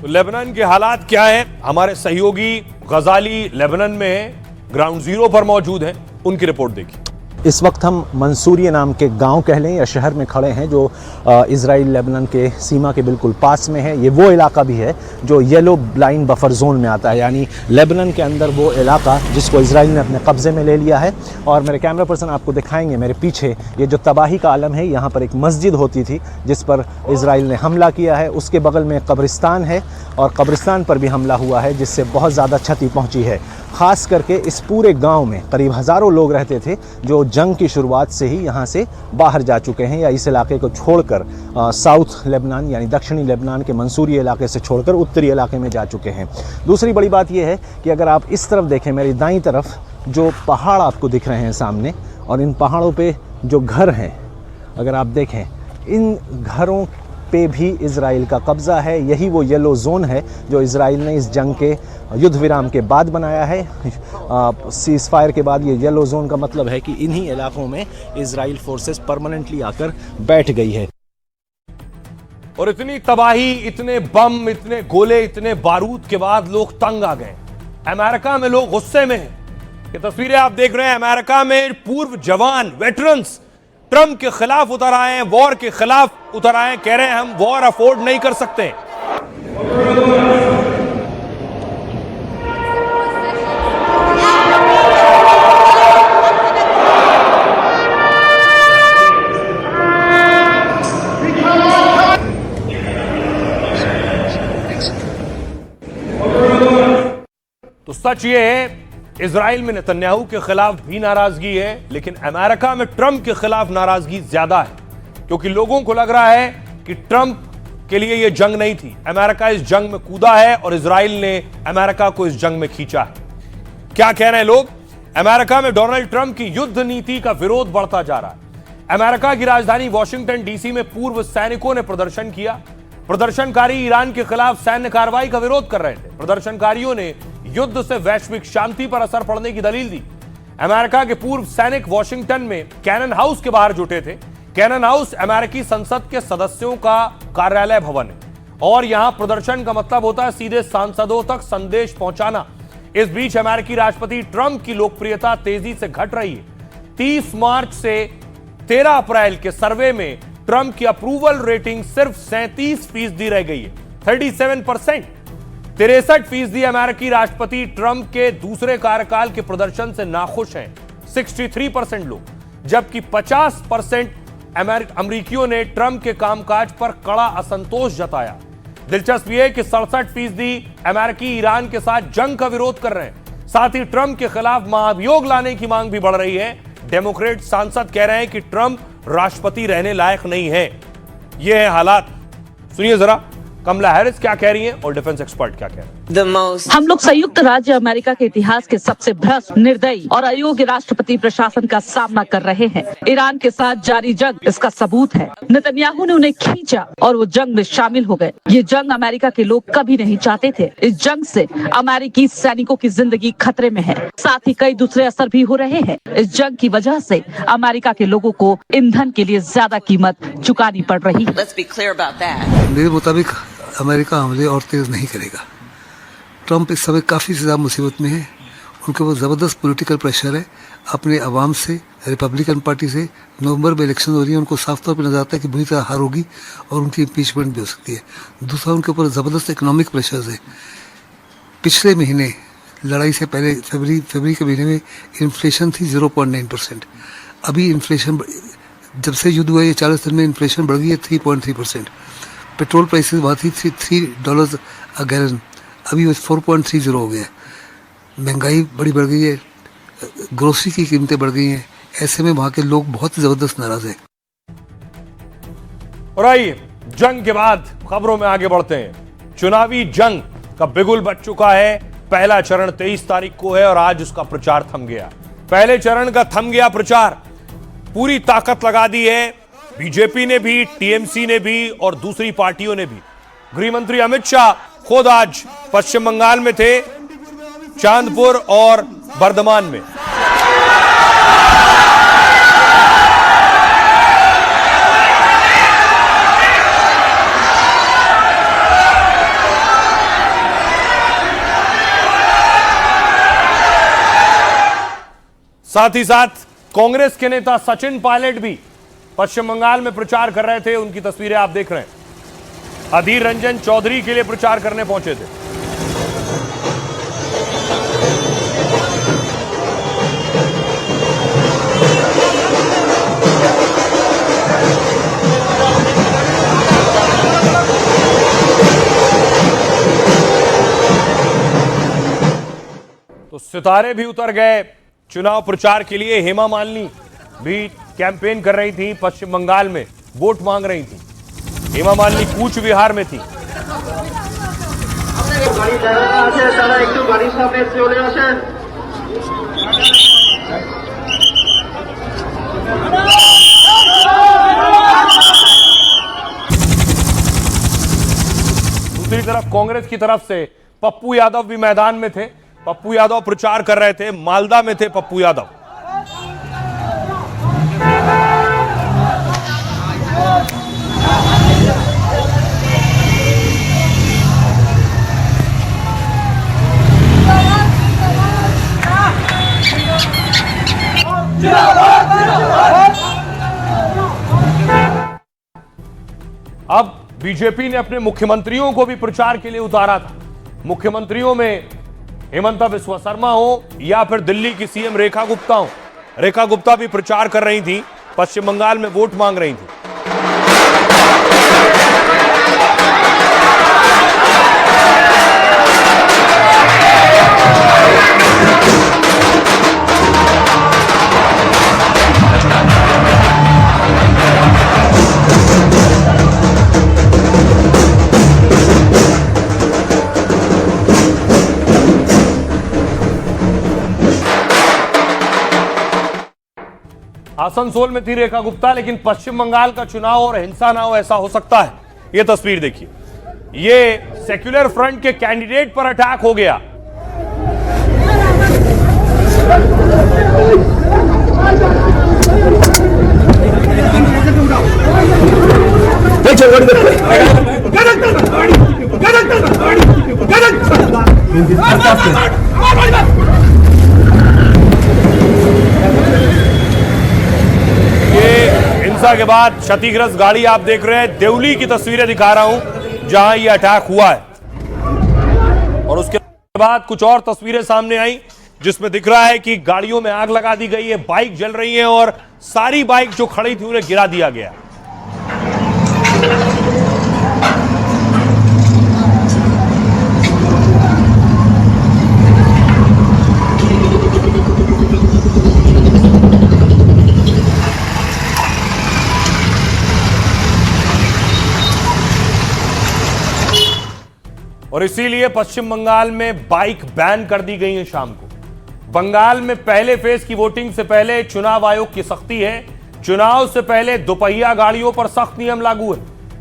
लेबनान के हालात क्या हैं? हमारे सहयोगी गजाली लेबनान में है, ग्राउंड जीरो पर मौजूद हैं, उनकी रिपोर्ट देखिए। इस वक्त हम मंसूरिया नाम के गांव कह लें या शहर में खड़े हैं जो इजराइल लेबनान के सीमा के बिल्कुल पास में है। ये वो इलाका भी है जो येलो लाइन बफर जोन में आता है, यानी लेबनान के अंदर वो इलाका जिसको इजराइल ने अपने कब्जे में ले लिया है। और मेरे कैमरा पर्सन आपको दिखाएंगे मेरे पीछे ये जो तबाही का आलम है। यहाँ पर एक मस्जिद होती थी जिस पर इजराइल ने हमला किया है, उसके बगल में कब्रिस्तान है और कब्रिस्तान पर भी हमला हुआ है जिससे बहुत ज़्यादा क्षति पहुँची है। ख़ास करके इस पूरे गांव में करीब हज़ारों लोग रहते थे जो जंग की शुरुआत से ही यहाँ से बाहर जा चुके हैं या इस इलाके को छोड़कर साउथ लेबनान यानी दक्षिणी लेबनान के मंसूरी इलाके से छोड़कर उत्तरी इलाके में जा चुके हैं। दूसरी बड़ी बात यह है कि अगर आप इस तरफ देखें, मेरी दाईं तरफ जो पहाड़ आपको दिख रहे हैं सामने, और इन पहाड़ों पे जो घर हैं अगर आप देखें, इन घरों पे भी इजराइल का कब्ज़ा है। यही वो येलो जोन है जो इजराइल ने इस जंग के युद्ध विराम के बाद बनाया है। सीज फायर के बाद ये येलो जोन का मतलब है कि इन्हीं इलाकों में इजराइल फोर्सेस परमानेंटली आकर बैठ गई है। और इतनी तबाही, इतने बम, इतने गोले, इतने बारूद के बाद लोग तंग आ गए। अमेरिका में लोग गुस्से में हैं। ये तस्वीरें आप देख रहे हैं, अमेरिका में पूर्व जवान वेटरन्स ट्रंप के खिलाफ उतर आए हैं, वॉर के खिलाफ उतर आए हैं, कह रहे हैं हम वॉर अफोर्ड नहीं कर सकते। तो सच ये है, इजराइल में नेतन्याहू के खिलाफ भी नाराजगी है, लेकिन अमेरिका में ट्रंप के खिलाफ नाराजगी ज्यादा है क्योंकि लोगों को लग रहा है कि ट्रंप के लिए यह जंग नहीं थी। अमेरिका इस जंग में कूदा है और इजराइल ने अमेरिका को इस जंग में खींचा है। क्या कह रहे हैं लोग? अमेरिका में डोनाल्ड ट्रंप की युद्ध नीति का विरोध बढ़ता जा रहा है। अमेरिका की राजधानी वॉशिंगटन डीसी में पूर्व सैनिकों ने प्रदर्शन किया। प्रदर्शनकारी ईरान के खिलाफ सैन्य कार्रवाई का विरोध कर रहे थे। प्रदर्शनकारियों ने युद्ध से वैश्विक शांति पर असर पड़ने की दलील दी। अमेरिका के पूर्व सैनिक वॉशिंगटन में कैनन हाउस के बाहर जुटे थे। कैनन हाउस अमेरिकी संसद के सदस्यों का कार्यालय भवन है और यहां प्रदर्शन का मतलब होता है सीधे सांसदों तक संदेश पहुंचाना। इस बीच अमेरिकी राष्ट्रपति ट्रंप की लोकप्रियता तेजी से घट रही है। 30 मार्च से 13 अप्रैल के सर्वे में ट्रंप की अप्रूवल रेटिंग सिर्फ 37% रह गई है, 37%। 63% अमेरिकी राष्ट्रपति ट्रंप के दूसरे कार्यकाल के प्रदर्शन से नाखुश हैं, 63% लोग, जबकि 50% अमेरिकियों ने ट्रंप के कामकाज पर कड़ा असंतोष जताया। दिलचस्प यह कि 67% अमेरिकी ईरान के साथ जंग का विरोध कर रहे हैं। साथ ही ट्रंप के खिलाफ महाभियोग लाने की मांग भी बढ़ रही है। डेमोक्रेट सांसद कह रहे हैं कि ट्रंप राष्ट्रपति रहने लायक नहीं है। यह है हालात। सुनिए जरा कमला हैरिस क्या कह रही हैं और डिफेंस एक्सपर्ट क्या कह रहे हैं। हम लोग संयुक्त राज्य अमेरिका के इतिहास के सबसे भ्रष्ट, निर्दयी और अयोग्य राष्ट्रपति प्रशासन का सामना कर रहे हैं। ईरान के साथ जारी जंग इसका सबूत है। नेतन्याहू ने उन्हें खींचा और वो जंग में शामिल हो गए। ये जंग अमेरिका के लोग कभी नहीं चाहते थे। इस जंग से अमेरिकी सैनिकों की जिंदगी खतरे में है। साथ ही कई दूसरे असर भी हो रहे हैं। इस जंग की वजह से अमेरिका के लोगों को ईंधन के लिए ज्यादा कीमत चुकानी पड़ रही है। मेरे मुताबिक अमेरिका हमले और तेज नहीं करेगा। ट्रंप इस समय काफ़ी ज़्यादा मुसीबत में है। उनके ऊपर ज़बरदस्त पॉलिटिकल प्रेशर है अपने अवाम से, रिपब्लिकन पार्टी से। नवंबर में इलेक्शन हो रही है, उनको साफ तौर पर नजर आता है कि बुरी तरह हार होगी और उनकी इम्पीचमेंट भी हो सकती है। दूसरा, उनके ऊपर ज़बरदस्त इकोनॉमिक प्रेशर्स है। पिछले महीने लड़ाई से पहले फरवरी के महीने में इन्फ्लेशन थी 0.9%। अभी इन्फ्लेशन जब से युद्ध हुआ है 40 दिन में इन्फ्लेशन बढ़ गई है 3.3%। पेट्रोल प्राइसेस वहाँ थी $3 अ गैलन, अभी 4.30 हो गया है। महंगाई बड़ी बढ़ गई है, ग्रोसरी की कीमतें बढ़ गई हैं। ऐसे में वहाँ के लोग बहुत ज़बरदस्त नाराज हैं। और आइए जंग के बाद खबरों में आगे बढ़ते हैं। चुनावी जंग का बिगुल बज चुका है। पहला चरण 23 तारीख को है और आज उसका प्रचार थम गया। पहले चरण का थम गया प्रचार। पूरी ताकत लगा दी है बीजेपी ने भी, टीएमसी ने भी और दूसरी पार्टियों ने भी। गृह मंत्री अमित शाह खुद आज पश्चिम बंगाल में थे, चांदपुर और बर्धमान में। साथ ही साथ कांग्रेस के नेता सचिन पायलट भी पश्चिम बंगाल में प्रचार कर रहे थे। उनकी तस्वीरें आप देख रहे हैं। अधीर रंजन चौधरी के लिए प्रचार करने पहुंचे थे। तो सितारे भी उतर गए चुनाव प्रचार के लिए। हेमा मालिनी भी कैंपेन कर रही थी पश्चिम बंगाल में, वोट मांग रही थी। हेमा मालिनी कूच विहार में थी। दूसरी तरफ कांग्रेस की तरफ से पप्पू यादव भी मैदान में थे। पप्पू यादव प्रचार कर रहे थे। मालदा में थे पप्पू यादव। अब बीजेपी ने अपने मुख्यमंत्रियों को भी प्रचार के लिए उतारा था। मुख्यमंत्रियों में हेमंता बिस्वा शर्मा हो या फिर दिल्ली की सीएम रेखा गुप्ता हो। रेखा गुप्ता भी प्रचार कर रही थी, पश्चिम बंगाल में वोट मांग रही थी। आसनसोल में थी रेखा गुप्ता, लेकिन पश्चिम बंगाल का चुनाव और हिंसा ना हो ऐसा हो सकता है। यह तस्वीर देखिए, ये सेक्युलर फ्रंट के कैंडिडेट पर अटैक हो गया। हिंसा के बाद क्षतिग्रस्त गाड़ी आप देख रहे हैं। देवली की तस्वीरें दिखा रहा हूं जहां यह अटैक हुआ है। और उसके बाद कुछ और तस्वीरें सामने आई जिसमें दिख रहा है कि गाड़ियों में आग लगा दी गई है, बाइक जल रही है और सारी बाइक जो खड़ी थी उन्हें गिरा दिया गया। और इसीलिए पश्चिम बंगाल में बाइक बैन कर दी गई है शाम को। बंगाल में पहले फेज की वोटिंग से पहले चुनाव आयोग की सख्ती है। चुनाव से पहले दोपहिया गाड़ियों पर सख्त नियम लागू है।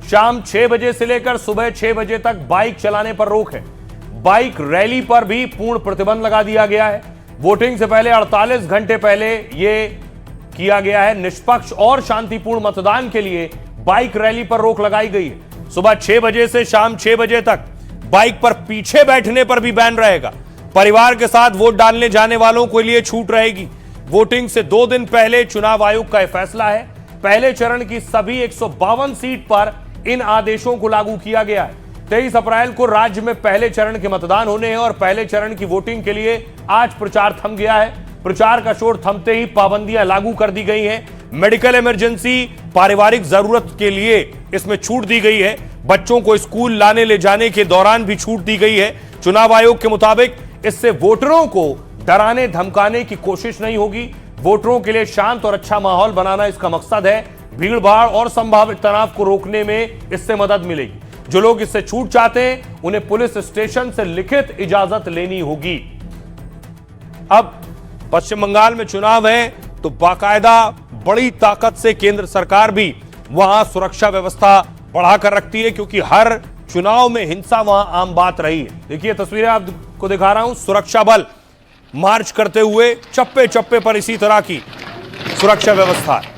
शाम 6 बजे से लेकर सुबह 6 बजे तक बाइक चलाने पर रोक है। बाइक रैली पर भी पूर्ण प्रतिबंध लगा दिया गया है। वोटिंग से पहले 48 घंटे पहले यह किया गया है। निष्पक्ष और शांतिपूर्ण मतदान के लिए बाइक रैली पर रोक लगाई गई है। सुबह 6 बजे से शाम 6 बजे तक बाइक पर पीछे बैठने पर भी बैन रहेगा। परिवार के साथ वोट डालने जाने वालों के लिए छूट रहेगी। वोटिंग से 2 दिन पहले चुनाव आयोग का यह फैसला है। पहले चरण की सभी 152 सीट पर इन आदेशों को लागू किया गया है। 23 अप्रैल को राज्य में पहले चरण के मतदान होने हैं और पहले चरण की वोटिंग के लिए आज प्रचार थम गया है। प्रचार का शोर थमते ही पाबंदियां लागू कर दी गई हैं। मेडिकल इमरजेंसी, पारिवारिक जरूरत के लिए इसमें छूट दी गई है। बच्चों को स्कूल लाने ले जाने के दौरान भी छूट दी गई है। चुनाव आयोग के मुताबिक इससे वोटरों को डराने धमकाने की कोशिश नहीं होगी। वोटरों के लिए शांत और अच्छा माहौल बनाना इसका मकसद है। भीड़ भाड़ और संभावित तनाव को रोकने में इससे मदद मिलेगी। जो लोग इससे छूट चाहते हैं उन्हें पुलिस स्टेशन से लिखित इजाजत लेनी होगी। अब पश्चिम बंगाल में चुनाव है तो बाकायदा बड़ी ताकत से केंद्र सरकार भी वहां सुरक्षा व्यवस्था बढ़ाकर रखती है, क्योंकि हर चुनाव में हिंसा वहां आम बात रही है। देखिए तस्वीरें आपको दिखा रहा हूं। सुरक्षा बल मार्च करते हुए चप्पे चप्पे पर इसी तरह की सुरक्षा व्यवस्था है।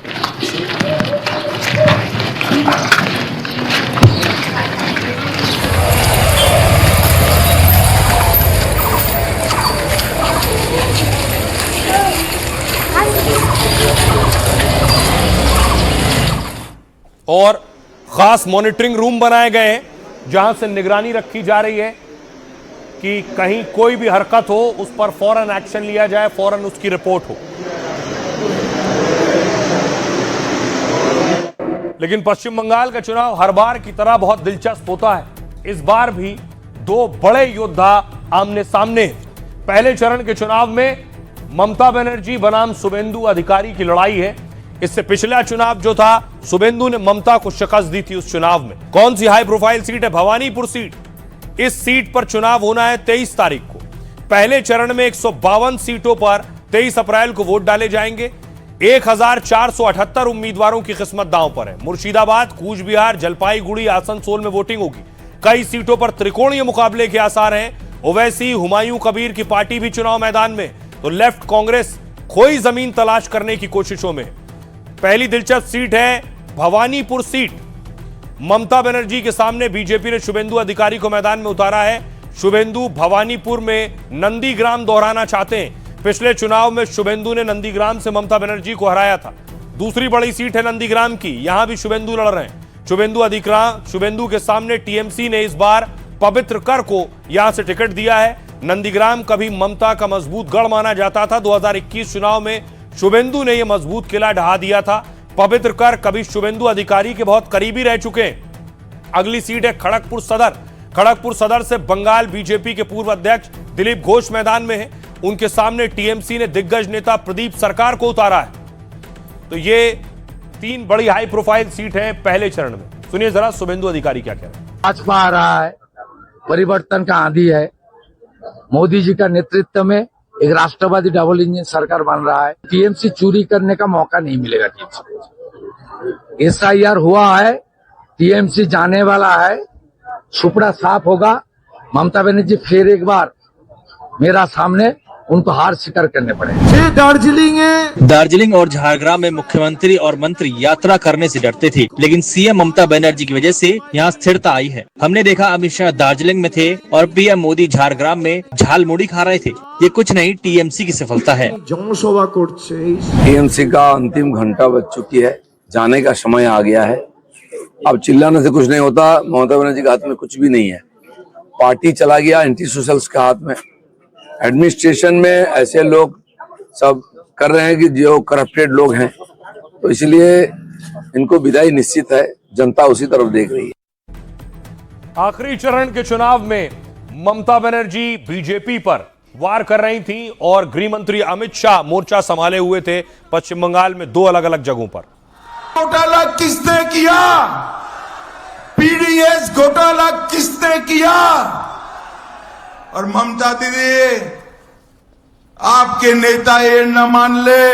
और खास मॉनिटरिंग रूम बनाए गए हैं जहां से निगरानी रखी जा रही है कि कहीं कोई भी हरकत हो उस पर फौरन एक्शन लिया जाए, फौरन उसकी रिपोर्ट हो। लेकिन पश्चिम बंगाल का चुनाव हर बार की तरह बहुत दिलचस्प होता है। इस बार भी 2 बड़े योद्धा आमने सामने हैं। पहले चरण के चुनाव में ममता बनर्जी बनाम शुभेंदु अधिकारी की लड़ाई है। इससे पिछला चुनाव जो था शुभेंदु ने ममता को शिकस्त दी थी। उस चुनाव में कौन सी हाई प्रोफाइल सीट है? भवानीपुर सीट। इस सीट पर चुनाव होना है 23 तारीख को। पहले चरण में 152 सीटों पर 23 अप्रैल को वोट डाले जाएंगे। 1478 उम्मीदवारों की किस्मत दांव पर है। मुर्शिदाबाद, कूच बिहार, जलपाईगुड़ी, आसनसोल में वोटिंग होगी। कई सीटों पर त्रिकोणीय मुकाबले के आसार हैं। ओवैसी, हुमायूं कबीर की पार्टी भी चुनाव मैदान में, तो लेफ्ट कांग्रेस खोई जमीन तलाश करने की कोशिशों में। पहली दिलचस्प सीट है भवानीपुर सीट। ममता बनर्जी के सामने बीजेपी ने शुभेंदु अधिकारी को मैदान में उतारा है। शुभेंदु भवानीपुर में नंदीग्राम दोहराना चाहते हैं। पिछले चुनाव में शुभेंदु ने नंदीग्राम से ममता बनर्जी को हराया था। दूसरी बड़ी सीट है नंदीग्राम की, यहां भी शुभेंदु लड़ रहे हैं। शुभेंदु के सामने टीएमसी ने इस बार पवित्र कर को यहां से टिकट दिया है। नंदीग्राम कभी ममता का मजबूत गढ़ माना जाता था। 2021 चुनाव में शुभेंदु ने यह मजबूत किला ढहा दिया था। पवित्र कर कभी शुभेंदु अधिकारी के बहुत करीबी रह चुके हैं। अगली सीट है खड़गपुर सदर। खड़गपुर सदर से बंगाल बीजेपी के पूर्व अध्यक्ष दिलीप घोष मैदान में है। उनके सामने टीएमसी ने दिग्गज नेता प्रदीप सरकार को उतारा है। तो ये 3 बड़ी हाई प्रोफाइल सीट है पहले चरण में। सुनिए जरा शुभेंदु अधिकारी क्या कह रहे हैं। भाजपा आ रहा है, परिवर्तन का आंधी है। मोदी जी का नेतृत्व में एक राष्ट्रवादी डबल इंजन सरकार बन रहा है। टीएमसी चोरी करने का मौका नहीं मिलेगा। टीएमसी एसआईआर हुआ है, टीएमसी जाने वाला है, सुपड़ा साफ होगा। ममता बनर्जी फिर एक बार मेरा सामने उनको हार स्वीकार करने पड़े। दार्जिलिंग और झारग्राम में मुख्यमंत्री और मंत्री यात्रा करने से डरते थे, लेकिन सीएम ममता बनर्जी की वजह से यहाँ स्थिरता आई है। हमने देखा अमित शाह दार्जिलिंग में थे और पीएम मोदी झारग्राम में झालमुड़ी खा रहे थे। ये कुछ नहीं, टीएमसी की सफलता है। टीएमसी का अंतिम घंटा बज चुकी है, जाने का समय आ गया है। अब चिल्लाने से कुछ नहीं होता। ममता बनर्जी के हाथ में कुछ भी नहीं है। पार्टी चला गया एंटी सोशल्स के हाथ में। एडमिनिस्ट्रेशन में ऐसे लोग सब कर रहे हैं कि जो करप्टेड लोग हैं, तो इसलिए इनको विदाई निश्चित है। जनता उसी तरफ देख रही है। आखिरी चरण के चुनाव में ममता बनर्जी बीजेपी पर वार कर रही थी और गृह मंत्री अमित शाह मोर्चा संभाले हुए थे पश्चिम बंगाल में 2 अलग अलग जगहों पर। घोटाला किसने किया? पीडीएस घोटाला किसने किया? और ममता दीदी, आपके नेता ये न मान ले,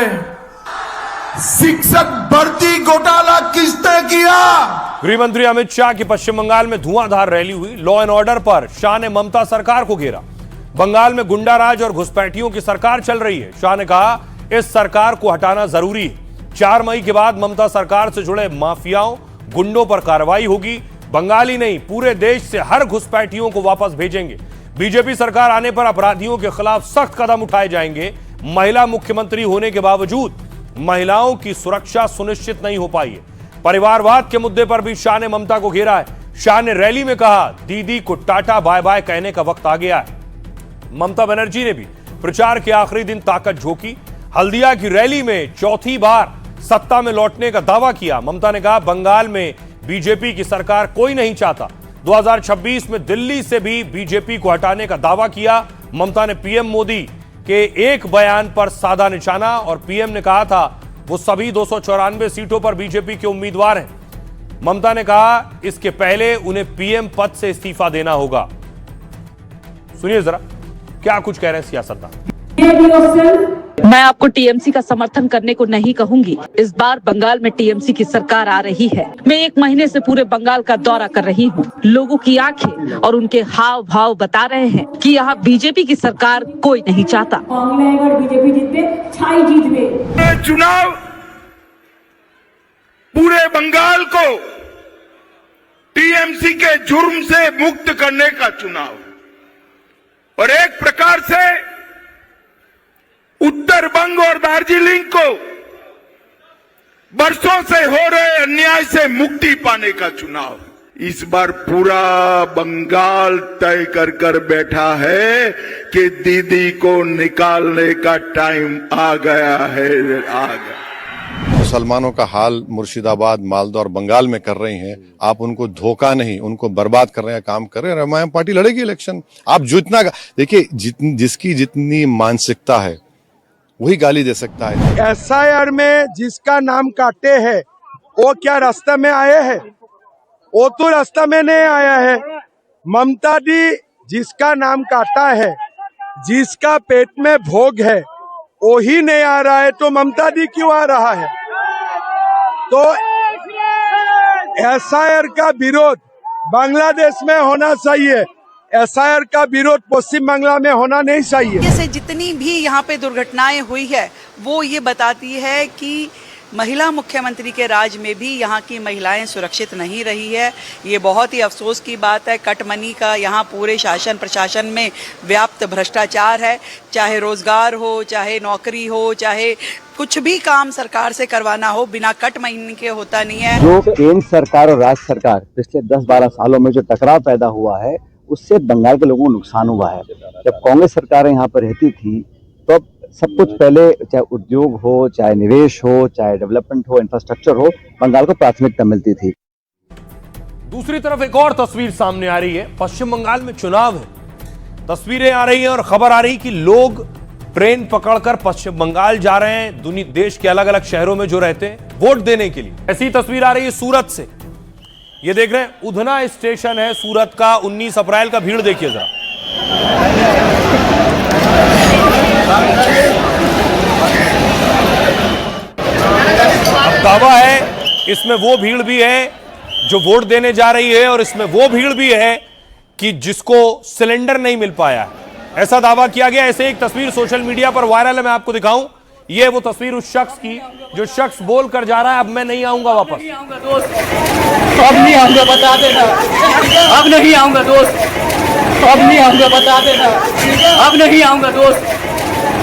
शिक्षक भर्ती घोटाला किसने किया? गृह मंत्री अमित शाह की पश्चिम बंगाल में धुआंधार रैली हुई। लॉ एंड ऑर्डर पर शाह ने ममता सरकार को घेरा। बंगाल में गुंडा राज और घुसपैठियों की सरकार चल रही है। शाह ने कहा इस सरकार को हटाना जरूरी है। 4 मई के बाद ममता सरकार से जुड़े माफियाओं, गुंडों पर कार्रवाई होगी। बंगाल ही नहीं, पूरे देश से हर घुसपैठियों को वापस भेजेंगे। बीजेपी सरकार आने पर अपराधियों के खिलाफ सख्त कदम उठाए जाएंगे। महिला मुख्यमंत्री होने के बावजूद महिलाओं की सुरक्षा सुनिश्चित नहीं हो पाई है। परिवारवाद के मुद्दे पर भी शाह ने ममता को घेरा है। शाह ने रैली में कहा दीदी को टाटा बाय बाय कहने का वक्त आ गया है। ममता बनर्जी ने भी प्रचार के आखिरी दिन ताकत झोंकी। हल्दिया की रैली में चौथी बार सत्ता में लौटने का दावा किया। ममता ने कहा बंगाल में बीजेपी की सरकार कोई नहीं चाहता। 2026 में दिल्ली से भी बीजेपी को हटाने का दावा किया। ममता ने पीएम मोदी के एक बयान पर साधा निशाना और पीएम ने कहा था वो सभी 294 सीटों पर बीजेपी के उम्मीदवार हैं। ममता ने कहा इसके पहले उन्हें पीएम पद से इस्तीफा देना होगा। सुनिए जरा क्या कुछ कह रहे हैं सियासतदान। मैं आपको टीएमसी का समर्थन करने को नहीं कहूंगी। इस बार बंगाल में टीएमसी की सरकार आ रही है। मैं 1 महीने से पूरे बंगाल का दौरा कर रही हूँ। लोगों की आंखें और उनके हाव भाव बता रहे हैं कि यहाँ बीजेपी की सरकार कोई नहीं चाहता। बीजेपी जीतते, छाई जीतते। चुनाव पूरे बंगाल को टीएमसी के जुर्म से मुक्त करने का चुनाव और एक प्रकार से उत्तर बंग और दार्जिलिंग को बरसों से हो रहे अन्याय से मुक्ति पाने का चुनाव। इस बार पूरा बंगाल तय कर बैठा है कि दीदी को निकालने का टाइम आ गया है। आ गया। मुसलमानों का हाल मुर्शिदाबाद, मालदा और बंगाल में कर रही हैं। आप उनको धोखा नहीं, उनको बर्बाद करने का काम कर रहे हैं। एमआईएम पार्टी लड़ेगी इलेक्शन। आप जितना देखिए, जिसकी जितनी मानसिकता है वही गाली दे सकता है। एसआईआर में जिसका नाम काटे हैं वो क्या रास्ते में आए हैं? वो तो रास्ते में नहीं आया है। ममता दी जिसका नाम काटा है, जिसका पेट में भोग है, वो ही नहीं आ रहा है तो ममता दी क्यों आ रहा है? तो एसआईआर का विरोध बांग्लादेश में होना चाहिए। एसआईआर का विरोध पश्चिम बांग्ला में होना नहीं चाहिए। जैसे जितनी भी यहाँ पे दुर्घटनाएं हुई है वो ये बताती है कि महिला मुख्यमंत्री के राज में भी यहाँ की महिलाएं सुरक्षित नहीं रही है। ये बहुत ही अफसोस की बात है। कटमनी का यहाँ पूरे शासन प्रशासन में व्याप्त भ्रष्टाचार है। चाहे रोजगार हो, चाहे नौकरी हो, चाहे कुछ भी काम सरकार से करवाना हो, बिना कट महीने के होता नहीं है। जो केंद्र सरकार और राज्य सरकार पिछले 10-12 सालों में जो टकराव पैदा हुआ है उससे बंगाल के लोगों को नुकसान हुआ है। जब कांग्रेस सरकार यहाँ पर रहती थी तो सब कुछ पहले, चाहे उद्योग हो, चाहे निवेश हो, चाहे डेवलपमेंट हो, इंफ्रास्ट्रक्चर हो, बंगाल को प्राथमिकता मिलती थी। दूसरी तरफ एक और तस्वीर सामने आ रही है। पश्चिम बंगाल में चुनाव है, तस्वीरें आ रही हैं और खबर आ रही कि लोग ट्रेन पकड़कर पश्चिम बंगाल जा रहे हैं, देश के अलग अलग शहरों में जो रहते हैं वोट देने के लिए। ऐसी तस्वीर आ रही है सूरत से। ये देख रहे हैं उधना स्टेशन है सूरत का। 19 अप्रैल का भीड़ देखिए जरा। अब दावा है इसमें वो भीड़ भी है जो वोट देने जा रही है और इसमें वो भीड़ भी है कि जिसको सिलेंडर नहीं मिल पाया है, ऐसा दावा किया गया। ऐसे एक तस्वीर सोशल मीडिया पर वायरल है, मैं आपको दिखाऊं। ये वो तस्वीर उस शख्स की जो शख्स बोल कर जा रहा है अब मैं नहीं आऊंगा वापस। अब नहीं आऊंगा, बता देना। अब नहीं आऊंगा दोस्त, अब नहीं आऊंगा, बता देना। अब नहीं आऊंगा दोस्त,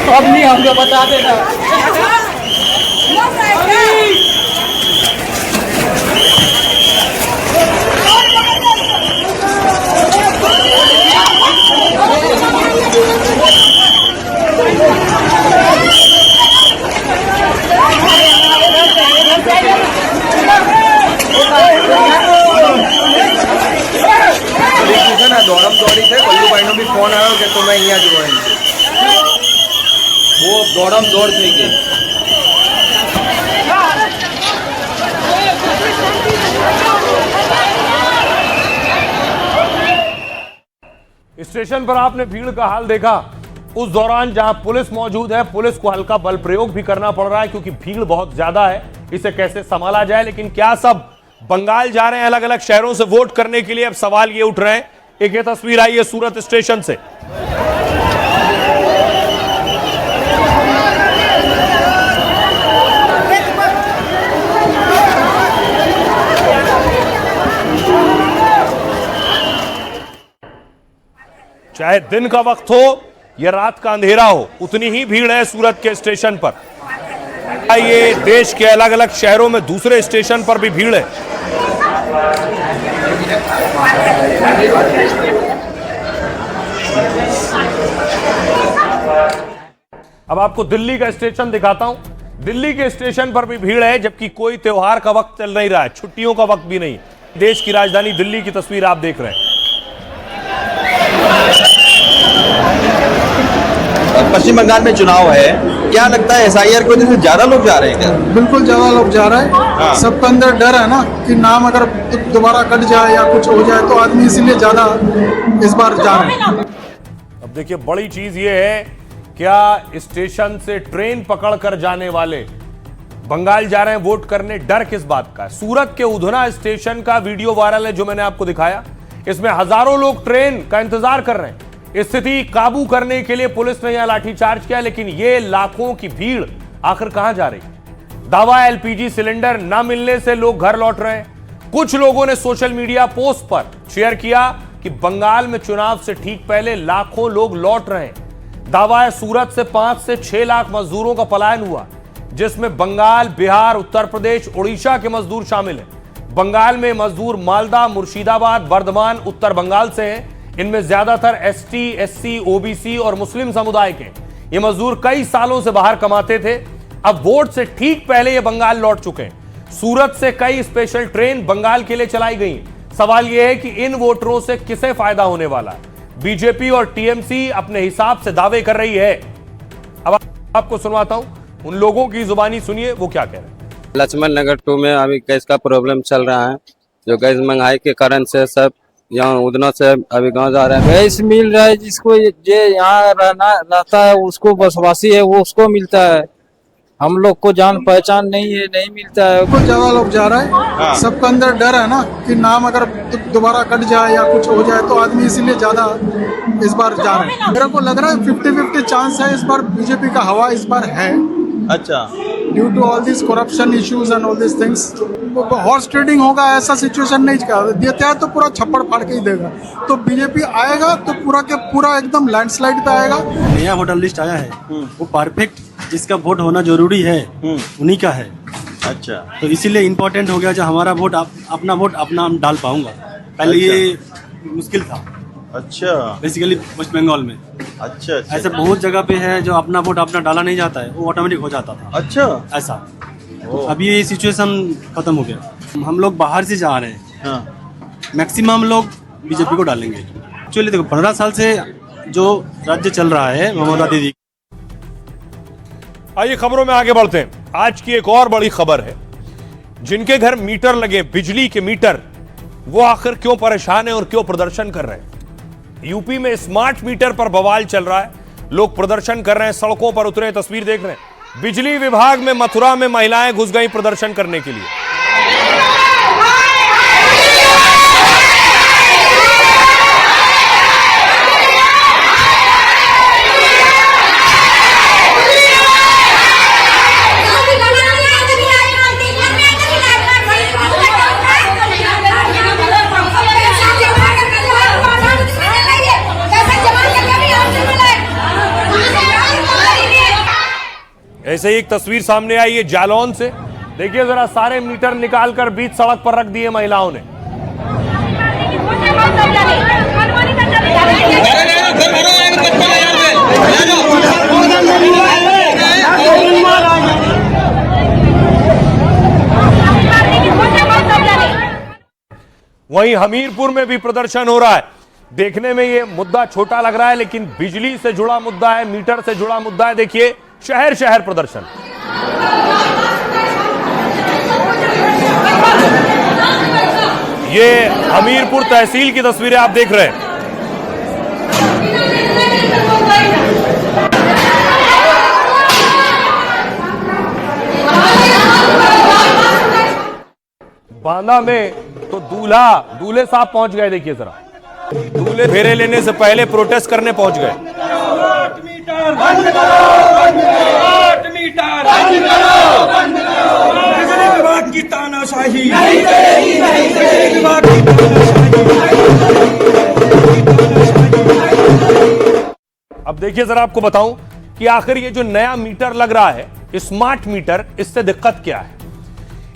अब नहीं आऊंगा, बता देना। દોડમ દોડી છે કલ્લુભાઈનો બી ફોન આવ્યો કે તમે અહીંયા જોવાનું, वो દોડમ દોડ થઈ ગઈ। इस स्टेशन पर आपने भीड़ का हाल देखा। उस दौरान जहां पुलिस मौजूद है, पुलिस को हल्का बल प्रयोग भी करना पड़ रहा है क्योंकि भीड़ बहुत ज्यादा है। इसे कैसे संभाला जाए, लेकिन क्या सब बंगाल जा रहे हैं अलग अलग शहरों से वोट करने के लिए? अब सवाल ये उठ रहे हैं। एक ये तस्वीर आई है सूरत स्टेशन से। चाहे दिन का वक्त हो या रात का अंधेरा हो, उतनी ही भीड़ है सूरत के स्टेशन पर। ये देश के अलग अलग शहरों में दूसरे स्टेशन पर भी भीड़ है। अब आपको दिल्ली का स्टेशन दिखाता हूं। दिल्ली के स्टेशन पर भी भीड़ है, जबकि कोई त्योहार का वक्त चल नहीं रहा है, छुट्टियों का वक्त भी नहीं। देश की राजधानी दिल्ली की तस्वीर आप देख रहे हैं। पश्चिम बंगाल में चुनाव है, क्या लगता है SIR की वजह से ज्यादा लोग जा रहे हैं क्या? बिल्कुल ज्यादा लोग जा रहे हैं। सबके अंदर डर है ना कि नाम अगर दोबारा कट जाए या कुछ हो जाए, तो आदमी इसीलिए ज्यादा इस बार जा रहे हैं। अब देखिए, बड़ी चीज ये है, क्या स्टेशन से ट्रेन पकड़कर जाने वाले बंगाल जा रहे हैं वोट करने? डर किस बात का है? सूरत के उधना स्टेशन का वीडियो वायरल है जो मैंने आपको दिखाया। इसमें हजारों लोग ट्रेन का इंतजार कर रहे हैं। स्थिति काबू करने के लिए पुलिस ने यहां लाठीचार्ज किया, लेकिन ये लाखों की भीड़ आखिर कहां जा रही? दवा LPG सिलेंडर न मिलने से लोग घर लौट रहे हैं। कुछ लोगों ने सोशल मीडिया पोस्ट पर शेयर किया कि बंगाल में चुनाव से ठीक पहले लाखों लोग लौट रहे हैं। दावा है सूरत से 5 से 6 लाख मजदूरों का पलायन हुआ, जिसमें बंगाल, बिहार, उत्तर प्रदेश, उड़ीसा के मजदूर शामिल हैं। बंगाल में मजदूर मालदा, मुर्शिदाबाद, बर्धमान, उत्तर बंगाल से हैं। इनमें ज्यादातर ST, SC, OBC और मुस्लिम समुदाय के। ये मजदूर कई सालों से बाहर कमाते थे, अब वोट से ठीक पहले ये बंगाल लौट चुके हैं। सूरत से कई स्पेशल ट्रेन बंगाल के लिए चलाई गई। सवाल यह है कि इन वोटरों से किसे फायदा होने वाला है? बीजेपी और TMC अपने हिसाब से दावे कर रही है। अब आपको सुनवाता हूं, उन लोगों की जुबानी सुनिए, वो क्या कह रहे हैं। लक्ष्मण नगर 2 में अभी गैस का प्रॉब्लम चल रहा है, जो गैस महंगाई के कारण से सब यहाँ उधना से अभी गांव जा रहे हैं। गैस मिल रहा है, जिसको जो यहाँ रहता है, उसको बसवासी है, वो उसको मिलता है। हम लोग को जान पहचान नहीं है, नहीं मिलता है। बहुत ज्यादा लोग जा रहे हैं। सबके अंदर डर है ना कि नाम अगर दोबारा कट जाए या कुछ हो जाए, तो आदमी इसीलिए ज्यादा इस बार जा रहे हैं। मेरे को लग रहा है 50-50 चांस है इस बार बीजेपी का हवा इस बार है। अच्छा, due to all this corruption issues and all this things, horse trading होगा ऐसा सिचुएशन नहीं देता है, तो पूरा छप्पड़ फाड़ के ही देगा। तो बीजेपी आएगा तो पूरा के पूरा एकदम लैंडस्लाइड पे आएगा। नया वोटर लिस्ट आया है, वो परफेक्ट जिसका वोट होना जरूरी है उन्हीं का है। अच्छा, तो इसीलिए इम्पोर्टेंट हो गया जो हमारा वोट अपना वोट अपना हम डाल पाऊंगा। पहले ये मुश्किल था। अच्छा, बेसिकली वेस्ट बंगाल में अच्छा ऐसे बहुत जगह पे है जो अपना वोट अपना डाला नहीं जाता है, वो ऑटोमेटिक हो जाता था। अच्छा, ऐसा अभी ये सिचुएशन खत्म हो गया। हम लोग बाहर से जा रहे हैं, मैक्सिमम लोग बीजेपी को डालेंगे। एक्चुअली देखो, 15 साल से जो राज्य चल रहा है ममता दीदी। आइए खबरों में आगे बढ़ते हैं। आज की एक और बड़ी खबर है, जिनके घर मीटर लगे, बिजली के मीटर, वो आखिर क्यों परेशान है और क्यों प्रदर्शन कर रहे हैं? यूपी में स्मार्ट मीटर पर बवाल चल रहा है, लोग प्रदर्शन कर रहे हैं, सड़कों पर उतरे, तस्वीर देख रहे हैं। बिजली विभाग में मथुरा में महिलाएं घुस गई प्रदर्शन करने के लिए। ऐसे ही एक तस्वीर सामने आई है जालौन से। देखिए जरा, सारे मीटर निकालकर बीच सड़क पर रख दिए महिलाओं ने। वहीं हमीरपुर में भी प्रदर्शन हो रहा है। देखने में ये मुद्दा छोटा लग रहा है, लेकिन बिजली से जुड़ा मुद्दा है, मीटर से जुड़ा मुद्दा है। देखिए, शहर शहर प्रदर्शन। ये हमीरपुर तहसील की तस्वीरें आप देख रहे हैं। बांदा में तो दूल्हे साहब पहुंच गए। देखिए जरा, दूल्हे फेरे लेने से पहले प्रोटेस्ट करने पहुंच गए। की तानाशाही अब देखिए जरा, आपको बताऊं कि आखिर ये जो नया मीटर लग रहा है, स्मार्ट मीटर, इससे दिक्कत क्या है।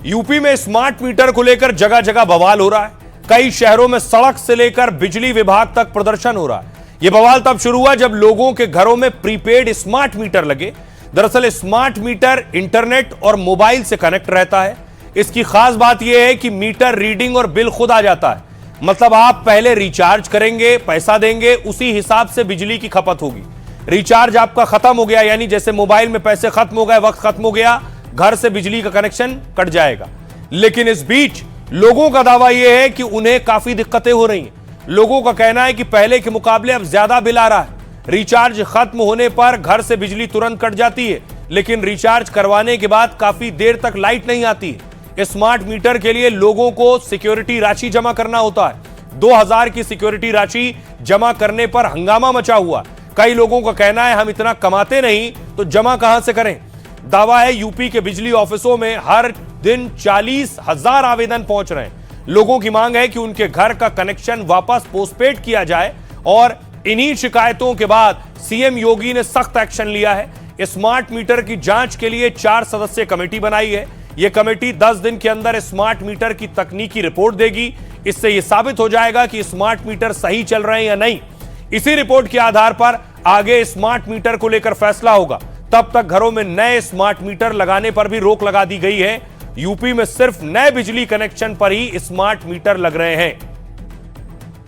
यूपी में स्मार्ट मीटर को लेकर जगह जगह बवाल हो रहा है। कई शहरों में सड़क से लेकर बिजली विभाग तक प्रदर्शन हो रहा है। यह बवाल तब शुरू हुआ जब लोगों के घरों में प्रीपेड स्मार्ट मीटर लगे। दरअसल स्मार्ट मीटर इंटरनेट और मोबाइल से कनेक्ट रहता है। इसकी खास बात यह है कि मीटर रीडिंग और बिल खुद आ जाता है। मतलब आप पहले रिचार्ज करेंगे, पैसा देंगे, उसी हिसाब से बिजली की खपत होगी। रिचार्ज आपका खत्म हो गया, यानी जैसे मोबाइल में पैसे खत्म हो गए, वक्त खत्म हो गया, घर से बिजली का कनेक्शन कट जाएगा। लेकिन इस बीच लोगों का दावा यह है कि उन्हें काफी दिक्कतें हो रही हैं। लोगों का कहना है कि पहले के मुकाबले अब ज्यादा बिल आ रहा है। रिचार्ज खत्म होने पर घर से बिजली तुरंत कट जाती है, लेकिन रिचार्ज करवाने के बाद काफी देर तक लाइट नहीं आती है। स्मार्ट मीटर के लिए लोगों को सिक्योरिटी राशि जमा करना होता है। 2000 की सिक्योरिटी राशि जमा करने पर हंगामा मचा हुआ। कई लोगों का कहना है हम इतना कमाते नहीं तो जमा कहां से करें। दावा है यूपी के बिजली ऑफिसों में हर दिन 40,000 आवेदन पहुंच रहे हैं। लोगों की मांग है कि उनके घर का कनेक्शन वापस पोस्टपेड किया जाए और इन्हीं शिकायतों के बाद सीएम योगी ने सख्त एक्शन लिया है। स्मार्ट मीटर की जांच के लिए 4 सदस्यीय कमेटी बनाई है। यह कमेटी 10 दिन के अंदर स्मार्ट मीटर की तकनीकी रिपोर्ट देगी। इससे यह साबित हो जाएगा कि स्मार्ट मीटर सही चल रहे हैं या नहीं। इसी रिपोर्ट के आधार पर आगे स्मार्ट मीटर को लेकर फैसला होगा। तब तक घरों में नए स्मार्ट मीटर लगाने पर भी रोक लगा दी गई है। यूपी में सिर्फ नए बिजली कनेक्शन पर ही स्मार्ट मीटर लग रहे हैं।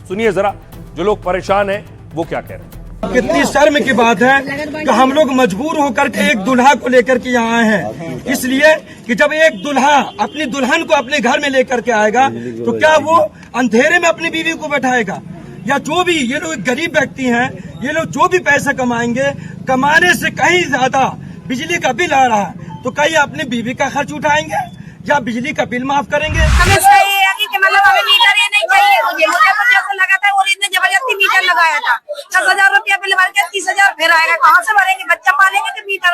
सुनिए जरा, जो लोग परेशान हैं वो क्या कह रहे हैं। कितनी शर्म की बात है कि हम लोग मजबूर होकर के एक दुल्हा को लेकर के यहाँ आए हैं। इसलिए कि जब एक दुल्हा अपनी दुल्हन को अपने घर में लेकर के आएगा तो क्या वो अंधेरे में अपनी बीवी को बैठाएगा, या जो भी ये लोग गरीब व्यक्ति हैं, ये लोग जो भी पैसा कमाएंगे, कमाने से कहीं ज्यादा बिजली का बिल आ रहा है तो कहीं अपनी बीवी का खर्च उठाएंगे या बिजली का बिल माफ करेंगे। हमें सही है कि मतलब हमें मीटर ये नहीं चाहिए। मुझे ऐसा लगा था और इतने जबरदस्ती मीटर लगाया था। 10,000 रुपया बिल भर के 30,000 फिर आएगा। कहाँ से भरेंगे? बच्चा पालेंगे तो मीटर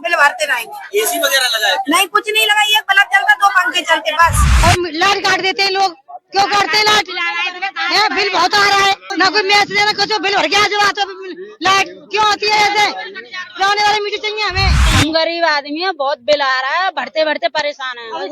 बिल भरते रहेंगे। एसी वगैरह लगाए? नहीं, कुछ नहीं लगाई। एक बल्ब चलता, 2 पंखे चलते बस। और लाइट काट देते हैं लोग। क्यों काटते लाइट? बिल बहुत आ रहा है, ना कोई मैसेज ना कुछ, बिल भर के आ जाओ तो लाइट क्यों आती है? ऐसे पुराने वाले मीटर चाहिए हमें। हम गरीब आदमी है, बहुत बिल आ रहा है, भरते भरते परेशान है और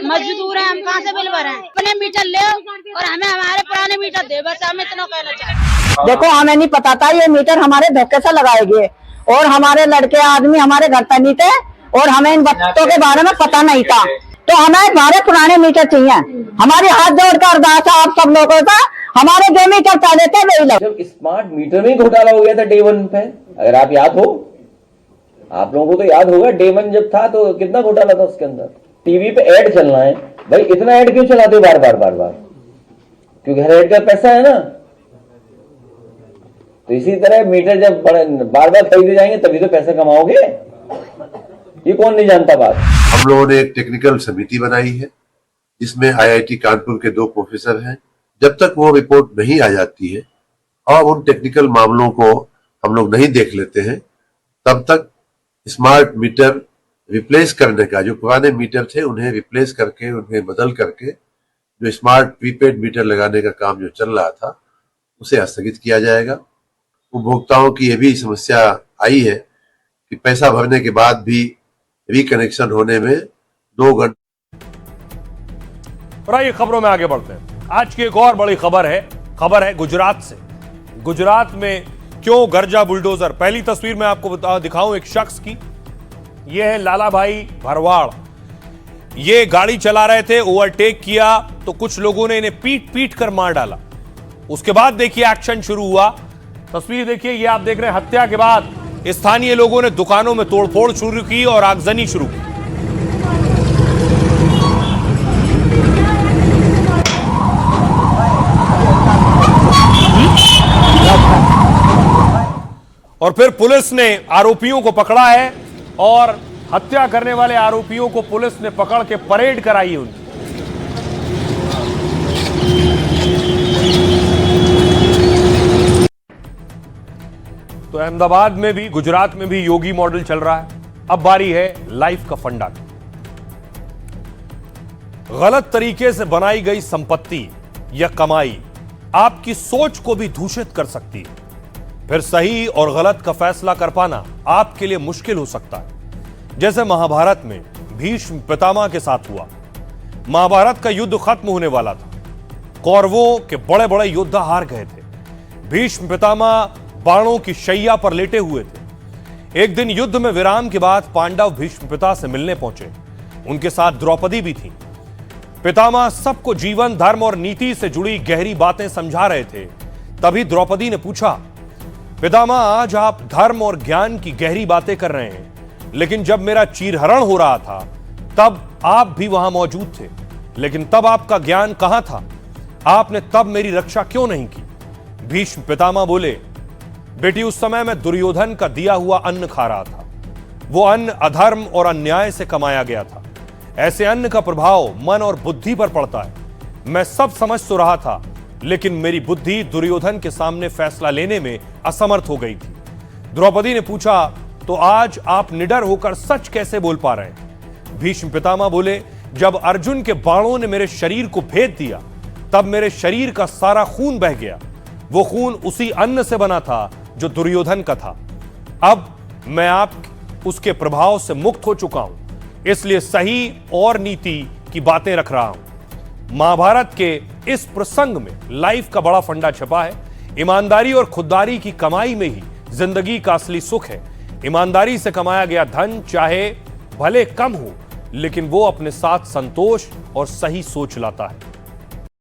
मजदूर है। हम कहाँ से बिल भरें? अपने मीटर ले और हमें हमारे पुराने मीटर दे, बस हम इतना कहना चाहते। देखो, हमें नहीं पता था ये मीटर हमारे धोखे से लगाएंगे और हमारे लड़के आदमी हमारे घर पर नहीं थे और हमें इन बच्चों के बारे में पता नहीं था, तो हमें हमारे पुराने मीटर चाहिए। हमारी हाथ जोड़कर अरदास है आप सब लोगों का, हमारे जो मीटर पहले थे वही लगे। स्मार्ट मीटर में घोटाला हो गया था डे 1 पे, अगर आप याद हो, आप लोगों को तो याद होगा डे 1 जब था तो कितना घोटाला था उसके अंदर। टीवी पे ऐड चलना है, भाई इतना ऐड क्यों चलाते हो बार बार? क्योंकि हर ऐड का पैसा है ना। तो इसी तरह मीटर जब बार बार खरीदे जाएंगे तभी तो पैसा कमाओगे। ये कौन नहीं जानता बात। हम लोगों ने एक टेक्निकल समिति बनाई है जिसमें IIT कानपुर के 2 प्रोफेसर हैं। जब तक वो रिपोर्ट नहीं आ जाती है और उन टेक्निकल मामलों को हम लोग नहीं देख लेते हैं, तब तक स्मार्ट मीटर रिप्लेस करने का, जो पुराने मीटर थे उन्हें रिप्लेस करके, उन्हें बदल करके जो स्मार्ट प्रीपेड मीटर लगाने का काम जो चल रहा था उसे स्थगित किया जाएगा। उपभोक्ताओं की यह भी समस्या आई है कि पैसा भरने के बाद भी रिकनेक्शन होने में 2 घंटे। और आइए खबरों में आगे बढ़ते हैं। आज की एक और बड़ी खबर है गुजरात से। गुजरात में क्यों गरजा बुलडोजर। पहली तस्वीर में आपको दिखाऊं एक शख्स की। यह है लाला भाई भरवाड़। ये गाड़ी चला रहे थे, ओवरटेक किया तो कुछ लोगों ने इन्हें पीट कर मार डाला। उसके बाद देखिए एक्शन शुरू हुआ। तस्वीर देखिए, ये आप देख रहे हैं। हत्या के बाद स्थानीय लोगों ने दुकानों में तोड़फोड़ शुरू की और आगजनी शुरू की। और फिर पुलिस ने आरोपियों को पकड़ा है और हत्या करने वाले आरोपियों को पुलिस ने पकड़ के परेड कराई है उनकी। तो अहमदाबाद में भी, गुजरात में भी योगी मॉडल चल रहा है। अब बारी है लाइफ का फंडा की। गलत तरीके से बनाई गई संपत्ति या कमाई आपकी सोच को भी दूषित कर सकती है। फिर सही और गलत का फैसला कर पाना आपके लिए मुश्किल हो सकता है। जैसे महाभारत में भीष्म पितामह के साथ हुआ। महाभारत का युद्ध खत्म होने वाला था। कौरवों के बड़े बड़े योद्धा हार गए थे। भीष्म पितामह बाणों की शैया पर लेटे हुए थे। एक दिन युद्ध में विराम के बाद पांडव भीष्म पिता से मिलने पहुंचे। उनके साथ द्रौपदी भी थी। पितामह सबको जीवन, धर्म और नीति से जुड़ी गहरी बातें समझा रहे थे। तभी द्रौपदी ने पूछा, पितामह आज आप धर्म और ज्ञान की गहरी बातें कर रहे हैं, लेकिन जब मेरा चीरहरण हो रहा था तब आप भी वहां मौजूद थे, लेकिन तब आपका ज्ञान कहां था? आपने तब मेरी रक्षा क्यों नहीं की? भीष्म पितामह बोले, बेटी उस समय मैं दुर्योधन का दिया हुआ अन्न खा रहा था। वो अन्न अधर्म और अन्याय से कमाया गया था। ऐसे अन्न का प्रभाव मन और बुद्धि पर पड़ता है। मैं सब समझ तो रहा था, लेकिन मेरी बुद्धि दुर्योधन के सामने फैसला लेने में असमर्थ हो गई थी। द्रौपदी ने पूछा, तो आज आप निडर होकर सच कैसे बोल पा रहे हैं? भीष्म पितामह बोले, जब अर्जुन के बाणों ने मेरे शरीर को भेद दिया तब मेरे शरीर का सारा खून बह गया। वो खून उसी अन्न से बना था जो दुर्योधन का था। अब मैं आप उसके प्रभाव से मुक्त हो चुका हूं, इसलिए सही और नीति की बातें रख रहा हूं। महाभारत के इस प्रसंग में लाइफ का बड़ा फंडा छिपा है। ईमानदारी और खुददारी की कमाई में ही जिंदगी का असली सुख है। ईमानदारी से कमाया गया धन चाहे भले कम हो, लेकिन वो अपने साथ संतोष और सही सोच लाता है।